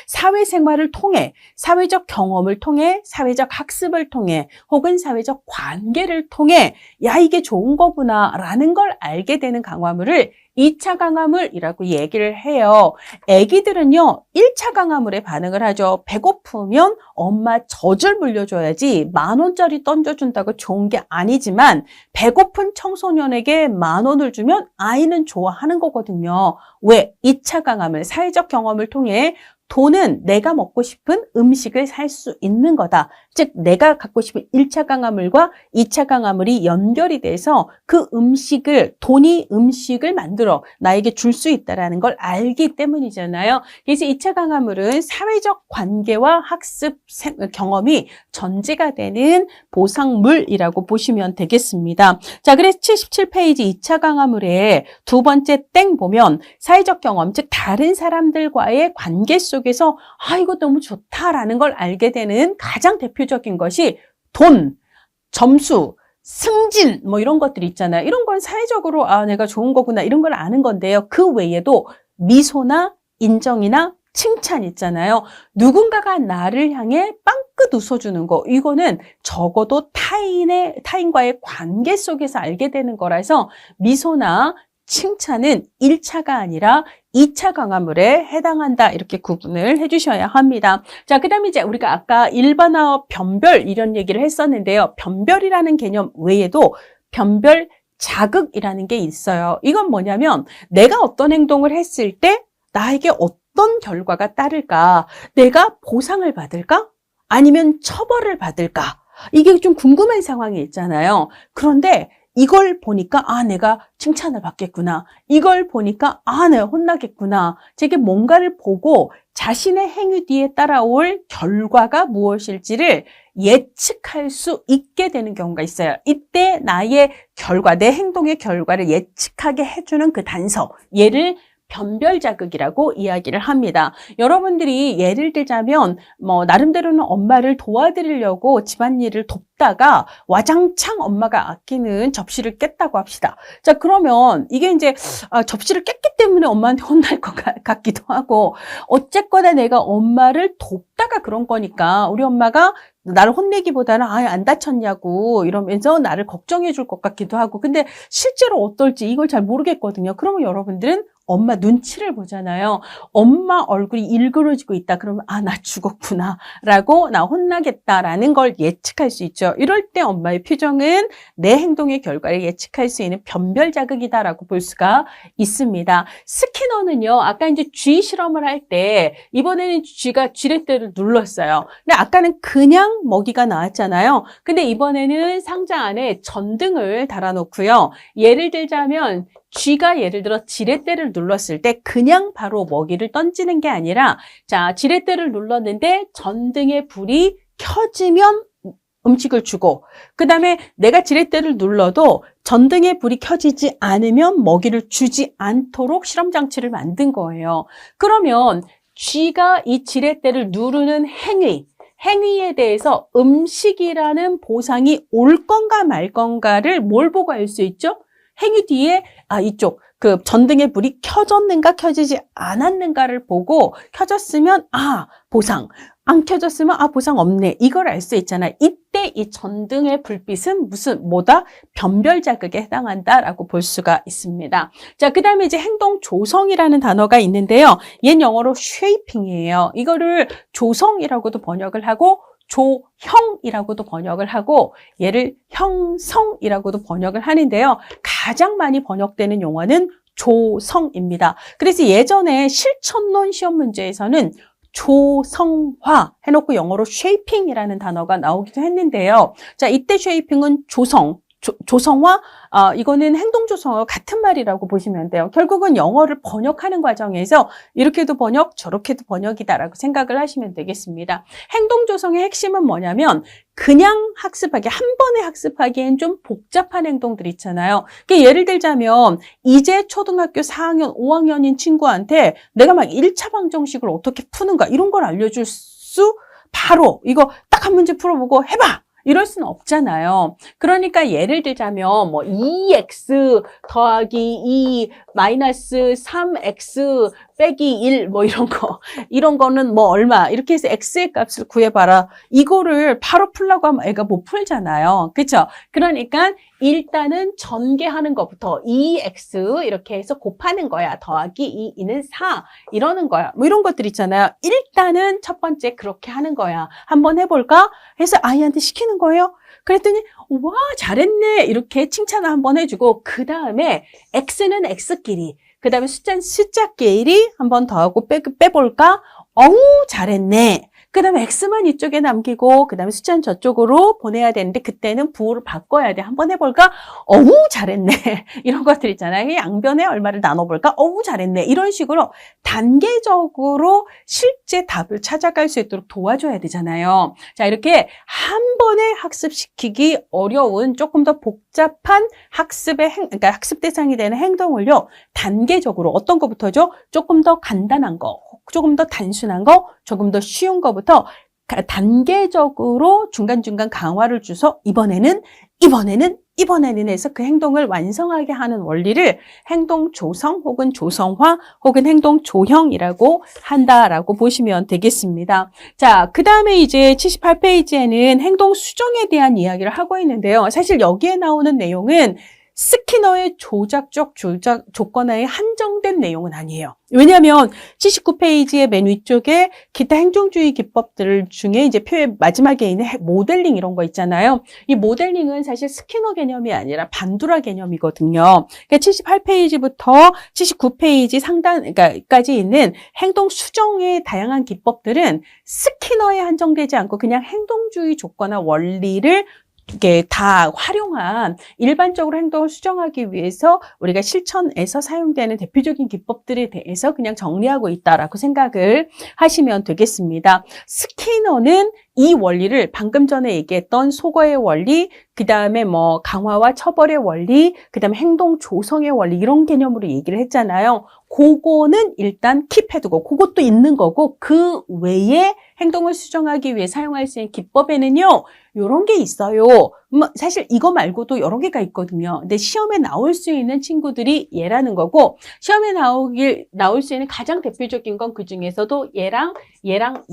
사회생활을 통해, 사회적 경험을 통해, 사회적 학습을 통해 혹은 사회적 관계를 통해 야, 이게 좋은 거구나 라는 걸 알게 되는 강화물을 2차 강화물이라고 얘기를 해요. 애기들은요, 1차 강화물에 반응을 하죠. 배고프면 엄마 젖을 물려줘야지 10,000원짜리 던져준다고 좋은 게 아니지만 배고픈 청소년에게 10,000원을 주면 아이는 좋아하는 거거든요. 왜? 2차 강화물, 사회적 경험을 통해 돈은 내가 먹고 싶은 음식을 살 수 있는 거다. 즉 내가 갖고 싶은 1차 강화물과 2차 강화물이 연결이 돼서 그 음식을, 돈이 음식을 만들어 나에게 줄 수 있다는 걸 알기 때문이잖아요. 그래서 2차 강화물은 사회적 관계와 학습 경험이 전제가 되는 보상물이라고 보시면 되겠습니다. 자, 그래서 77페이지 2차 강화물에 두 번째 땡 보면 사회적 경험, 즉 다른 사람들과의 관계 속에서 이거 너무 좋다라는 걸 알게 되는 가장 대표적인 것이 돈, 점수, 승진 뭐 이런 것들이 있잖아요. 이런 건 사회적으로 내가 좋은 거구나 이런 걸 아는 건데요. 그 외에도 미소나 인정이나 칭찬 있잖아요. 누군가가 나를 향해 빵긋 웃어주는 거, 이거는 적어도 타인과의 관계 속에서 알게 되는 거라서 미소나 칭찬은 1차가 아니라 2차 강화물에 해당한다. 이렇게 구분을 해주셔야 합니다. 자, 그 다음에 이제 우리가 아까 일반화, 변별 이런 얘기를 했었는데요. 변별이라는 개념 외에도 변별 자극이라는 게 있어요. 이건 뭐냐면 내가 어떤 행동을 했을 때 나에게 어떤 결과가 따를까? 내가 보상을 받을까? 아니면 처벌을 받을까? 이게 좀 궁금한 상황이 있잖아요. 그런데 이걸 보니까 내가 칭찬을 받겠구나. 이걸 보니까 내가 혼나겠구나. 제게 뭔가를 보고 자신의 행위 뒤에 따라올 결과가 무엇일지를 예측할 수 있게 되는 경우가 있어요. 이때 나의 결과, 내 행동의 결과를 예측하게 해주는 그 단서, 얘를 변별 자극이라고 이야기를 합니다. 여러분들이 예를 들자면 나름대로는 엄마를 도와드리려고 집안일을 돕다가 와장창 엄마가 아끼는 접시를 깼다고 합시다. 자, 그러면 이게 이제 접시를 깼기 때문에 엄마한테 혼날 것 같기도 하고, 어쨌거나 내가 엄마를 돕다가 그런 거니까 우리 엄마가 나를 혼내기보다는 안 다쳤냐고 이러면서 나를 걱정해 줄 것 같기도 하고, 근데 실제로 어떨지 이걸 잘 모르겠거든요. 그러면 여러분들은 엄마 눈치를 보잖아요. 엄마 얼굴이 일그러지고 있다. 그러면 나 죽었구나 라고 나 혼나겠다라는 걸 예측할 수 있죠. 있어요. 이럴 때 엄마의 표정은 내 행동의 결과를 예측할 수 있는 변별 자극이다라고 볼 수가 있습니다. 스키너는요, 아까 이제 쥐 실험을 할 때 이번에는 쥐가 쥐렛대를 눌렀어요. 근데 아까는 그냥 먹이가 나왔잖아요. 근데 이번에는 상자 안에 전등을 달아놓고요. 예를 들자면 쥐가 예를 들어 지렛대를 눌렀을 때 그냥 바로 먹이를 던지는 게 아니라, 자, 지렛대를 눌렀는데 전등의 불이 켜지면 음식을 주고, 그 다음에 내가 지렛대를 눌러도 전등의 불이 켜지지 않으면 먹이를 주지 않도록 실험 장치를 만든 거예요. 그러면 쥐가 이 지렛대를 누르는 행위에 대해서 음식이라는 보상이 올 건가 말 건가를 뭘 보고 알 수 있죠? 행위 뒤에 이쪽 그 전등의 불이 켜졌는가 켜지지 않았는가를 보고, 켜졌으면 보상, 안 켜졌으면 보상 없네, 이걸 알 수 있잖아요. 이때 이 전등의 불빛은 뭐다? 변별 자극에 해당한다라고 볼 수가 있습니다. 자, 그 다음에 이제 행동 조성이라는 단어가 있는데요. 얘는 영어로 shaping이에요. 이거를 조성이라고도 번역을 하고 조형이라고도 번역을 하고 얘를 형성이라고도 번역을 하는데요. 가장 많이 번역되는 용어는 조성입니다. 그래서 예전에 실천론 시험 문제에서는 조성화 해놓고 영어로 shaping이라는 단어가 나오기도 했는데요. 자, 이때 shaping은 조성화, 이거는 행동조성과 같은 말이라고 보시면 돼요. 결국은 영어를 번역하는 과정에서 이렇게도 번역, 저렇게도 번역이다라고 생각을 하시면 되겠습니다. 행동조성의 핵심은 뭐냐면 그냥 학습하기, 한 번에 학습하기엔 좀 복잡한 행동들 있잖아요. 그러니까 예를 들자면 이제 초등학교 4학년, 5학년인 친구한테 내가 막 1차 방정식을 어떻게 푸는가 이런 걸 알려줄 수, 바로 이거 딱 한 문제 풀어보고 해봐! 이럴 수는 없잖아요. 그러니까 예를 들자면 2x 더하기 2 마이너스 3x 빼기 1 이런 거는 얼마 이렇게 해서 x의 값을 구해봐라. 이거를 바로 풀라고 하면 애가 못 풀잖아요. 그렇죠? 그러니까 일단은 전개하는 것부터 2x 이렇게 해서 곱하는 거야. 더하기 2는 4 이러는 거야. 이런 것들 있잖아요. 일단은 첫 번째 그렇게 하는 거야. 한번 해볼까? 해서 아이한테 시키는 거예요. 그랬더니 와 잘했네 이렇게 칭찬을 한번 해주고, 그 다음에 x는 x끼리, 그 다음에 숫자는 숫자끼리 한번 더하고 빼볼까? 어우 잘했네. 그 다음에 x만 이쪽에 남기고 그 다음에 숫자는 저쪽으로 보내야 되는데 그때는 부호를 바꿔야 돼. 한번 해볼까? 어우 잘했네. 이런 것들 있잖아요. 양변에 얼마를 나눠볼까? 어우 잘했네. 이런 식으로 단계적으로 실제 답을 찾아갈 수 있도록 도와줘야 되잖아요. 자, 이렇게 한 번에 학습시키기 어려운 조금 더 복잡한 그러니까 학습 대상이 되는 행동을요, 단계적으로 어떤 것부터죠? 조금 더 간단한 거, 조금 더 단순한 거, 조금 더 쉬운 거부터 단계적으로 중간중간 강화를 줘서 이번에는 해서 그 행동을 완성하게 하는 원리를 행동 조성 혹은 조성화 혹은 행동 조형이라고 한다라고 보시면 되겠습니다. 자, 그 다음에 이제 78페이지에는 행동 수정에 대한 이야기를 하고 있는데요. 사실 여기에 나오는 내용은 스키너의 조작적 조건하에 한정된 내용은 아니에요. 왜냐하면 79페이지의 맨 위쪽에 기타 행동주의 기법들 중에 이제 표의 마지막에 있는 모델링 이런 거 있잖아요. 이 모델링은 사실 스키너 개념이 아니라 반두라 개념이거든요. 그러니까 78페이지부터 79페이지 상단까지 있는 행동 수정의 다양한 기법들은 스키너에 한정되지 않고 그냥 행동주의 조건화 원리를 이게 다 활용한 일반적으로 행동을 수정하기 위해서 우리가 실천에서 사용되는 대표적인 기법들에 대해서 그냥 정리하고 있다라고 생각을 하시면 되겠습니다. 스키너는 이 원리를 방금 전에 얘기했던 소거의 원리, 그 다음에 강화와 처벌의 원리, 그 다음에 행동 조성의 원리 이런 개념으로 얘기를 했잖아요. 그거는 일단 킵해두고 그것도 있는 거고, 그 외에 행동을 수정하기 위해 사용할 수 있는 기법에는요, 이런 게 있어요. 사실 이거 말고도 여러 개가 있거든요. 근데 시험에 나올 수 있는 친구들이 얘라는 거고, 시험에 나올 수 있는 가장 대표적인 건 그 중에서도 얘랑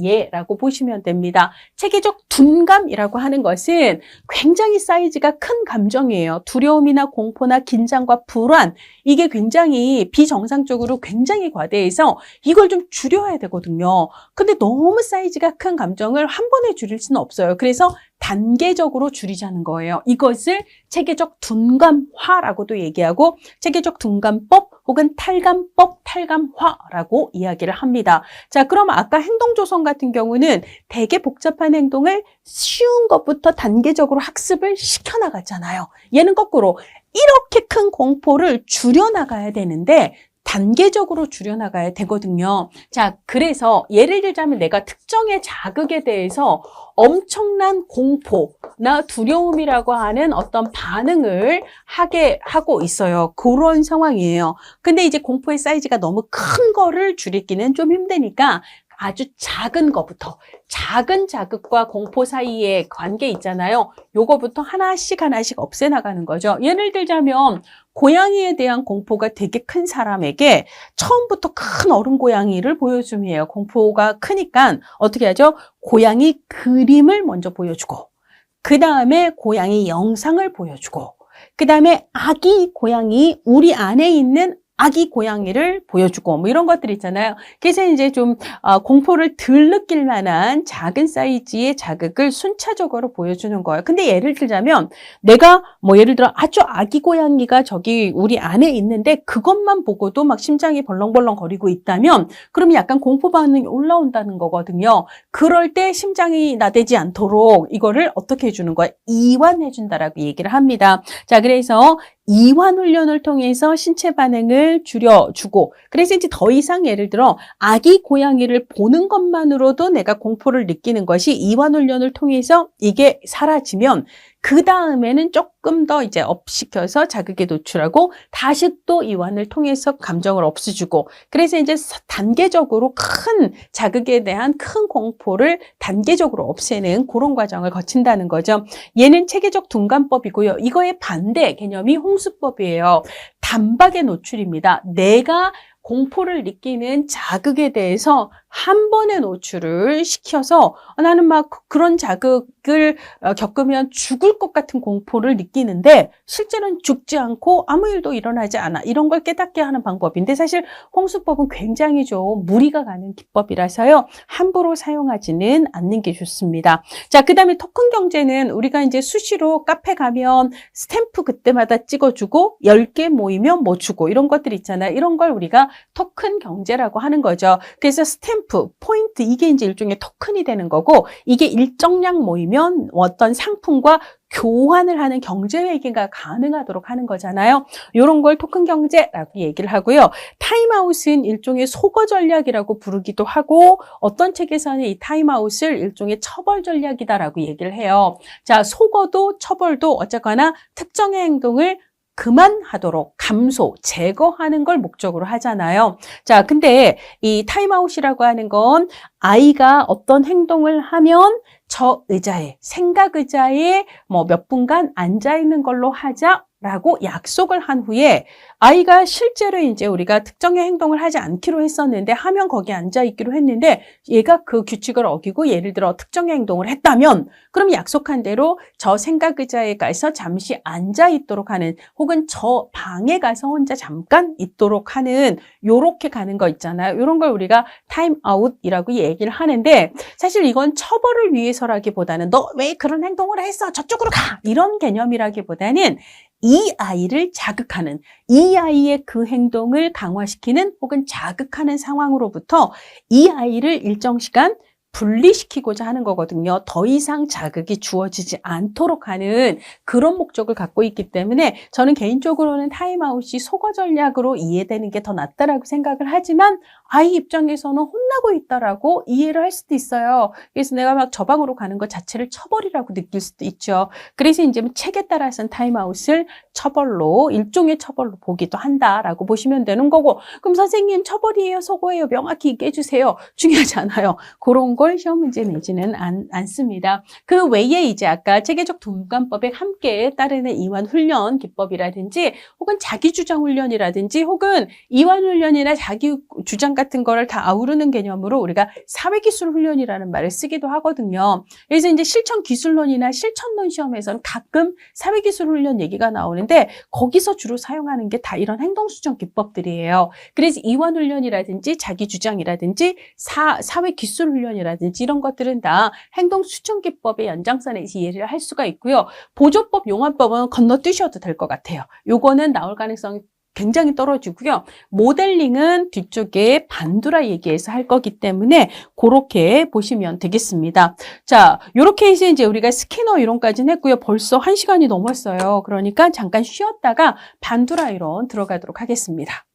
얘라고 보시면 됩니다. 체계적 둔감이라고 하는 것은 굉장히 사이즈가 큰 감정이에요. 두려움이나 공포나 긴장과 불안, 이게 굉장히 비정상적으로 굉장히 과대해서 이걸 좀 줄여야 되거든요. 근데 너무 사이즈가 사이즈가 큰 감정을 한 번에 줄일 수는 없어요. 그래서 단계적으로 줄이자는 거예요. 이것을 체계적 둔감화라고도 얘기하고 체계적 둔감법 혹은 탈감법, 탈감화라고 이야기를 합니다. 자, 그럼 아까 행동조성 같은 경우는 되게 복잡한 행동을 쉬운 것부터 단계적으로 학습을 시켜나갔잖아요. 얘는 거꾸로 이렇게 큰 공포를 줄여나가야 되는데 단계적으로 줄여나가야 되거든요. 자, 그래서 예를 들자면 내가 특정의 자극에 대해서 엄청난 공포나 두려움이라고 하는 어떤 반응을 하고 있어요. 그런 상황이에요. 근데 이제 공포의 사이즈가 너무 큰 거를 줄이기는 좀 힘드니까 아주 작은 거부터, 작은 자극과 공포 사이의 관계 있잖아요. 요거부터 하나씩 없애나가는 거죠. 예를 들자면 고양이에 대한 공포가 되게 큰 사람에게 처음부터 큰 어른 고양이를 보여줌이에요. 공포가 크니까 어떻게 하죠? 고양이 그림을 먼저 보여주고 그 다음에 고양이 영상을 보여주고 그 다음에 아기 고양이, 우리 안에 있는 아기 고양이를 보여주고 뭐 이런 것들 있잖아요. 그래서 이제 좀 공포를 덜 느낄 만한 작은 사이즈의 자극을 순차적으로 보여주는 거예요. 근데 예를 들자면 내가 뭐 예를 들어 아주 아기 고양이가 저기 우리 안에 있는데 그것만 보고도 막 심장이 벌렁벌렁 거리고 있다면 그러면 약간 공포 반응이 올라온다는 거거든요. 그럴 때 심장이 나대지 않도록 이거를 어떻게 해주는 거야? 이완해 준다라고 얘기를 합니다. 자, 그래서 이완 훈련을 통해서 신체 반응을 줄여주고 그래서 이제 더 이상 예를 들어 아기 고양이를 보는 것만으로도 내가 공포를 느끼는 것이 이완 훈련을 통해서 이게 사라지면 그 다음에는 조금 더 이제 업시켜서 자극에 노출하고 다시 또 이완을 통해서 감정을 없애주고 그래서 이제 단계적으로 큰 자극에 대한 큰 공포를 단계적으로 없애는 그런 과정을 거친다는 거죠. 얘는 체계적 둔감법이고요. 이거의 반대 개념이 홍수법이에요. 단박에 노출입니다. 내가 공포를 느끼는 자극에 대해서 한 번에 노출을 시켜서 나는 막 그런 자극을 겪으면 죽을 것 같은 공포를 느끼는데 실제로는 죽지 않고 아무 일도 일어나지 않아. 이런 걸 깨닫게 하는 방법인데 사실 홍수법은 굉장히 좀 무리가 가는 기법이라서요. 함부로 사용하지는 않는 게 좋습니다. 자, 그 다음에 토큰 경제는 우리가 이제 수시로 카페 가면 스탬프 그때마다 찍어주고 10개 모이면 뭐 주고 이런 것들 있잖아요. 이런 걸 우리가 토큰 경제라고 하는 거죠. 그래서 스탬프, 포인트 이게 이제 일종의 토큰이 되는 거고 이게 일정량 모이면 어떤 상품과 교환을 하는 경제회계가 가능하도록 하는 거잖아요. 이런 걸 토큰 경제라고 얘기를 하고요. 타임아웃은 일종의 소거 전략이라고 부르기도 하고 어떤 책에서는 이 타임아웃을 일종의 처벌 전략이다라고 얘기를 해요. 자, 소거도 처벌도 어쨌거나 특정의 행동을 그만하도록 감소, 제거하는 걸 목적으로 하잖아요. 자, 근데 이 타임아웃이라고 하는 건 아이가 어떤 행동을 하면 저 의자에, 생각 의자에 뭐 몇 분간 앉아 있는 걸로 하자라고 약속을 한 후에 아이가 실제로 이제 우리가 특정의 행동을 하지 않기로 했었는데 하면 거기에 앉아 있기로 했는데 얘가 그 규칙을 어기고 예를 들어 특정의 행동을 했다면 그럼 약속한 대로 저 생각 의자에 가서 잠시 앉아 있도록 하는 혹은 저 방에 가서 혼자 잠깐 있도록 하는 요렇게 가는 거 있잖아요. 이런 걸 우리가 타임아웃이라고 얘기를 하는데 사실 이건 처벌을 위해서라기보다는 너 왜 그런 행동을 했어? 저쪽으로 가! 이런 개념이라기보다는 이 아이를 자극하는, 이 아이의 그 행동을 강화시키는 혹은 자극하는 상황으로부터 이 아이를 일정 시간 분리시키고자 하는 거거든요. 더 이상 자극이 주어지지 않도록 하는 그런 목적을 갖고 있기 때문에 저는 개인적으로는 타임아웃이 소거 전략으로 이해되는 게 더 낫다라고 생각을 하지만 아이 입장에서는 혼나고 있다라고 이해를 할 수도 있어요. 그래서 내가 막 저 방으로 가는 것 자체를 처벌이라고 느낄 수도 있죠. 그래서 이제 책에 따라서는 타임아웃을 처벌로, 일종의 처벌로 보기도 한다라고 보시면 되는 거고 그럼 선생님 처벌이에요? 소거예요? 명확히 얘기해 주세요. 중요하지 않아요. 그런 걸 시험 문제 내지는 않습니다. 그 외에 이제 아까 체계적 둔감법에 함께 따르는 이완 훈련 기법이라든지 혹은 자기 주장 훈련이라든지 혹은 이완 훈련이나 자기 주장 같은 거를 다 아우르는 개념으로 우리가 사회기술 훈련이라는 말을 쓰기도 하거든요. 그래서 이제 실천기술론이나 실천론 시험에서는 가끔 사회기술 훈련 얘기가 나오는데 거기서 주로 사용하는 게 다 이런 행동수정 기법들이에요. 그래서 이완 훈련이라든지 자기 주장이라든지 사회기술 훈련이라든지 문제라든지 이런 것들은 다 행동 수준 기법의 연장선에서 이해를 할 수가 있고요. 보조법, 용안법은 건너뛰셔도 될 것 같아요. 요거는 나올 가능성이 굉장히 떨어지고요. 모델링은 뒤쪽에 반두라 얘기해서 할 거기 때문에 그렇게 보시면 되겠습니다. 자, 요렇게 해서 이제 우리가 스캐너 이론까지는 했고요. 벌써 1시간이 넘었어요. 그러니까 잠깐 쉬었다가 반두라 이론 들어가도록 하겠습니다.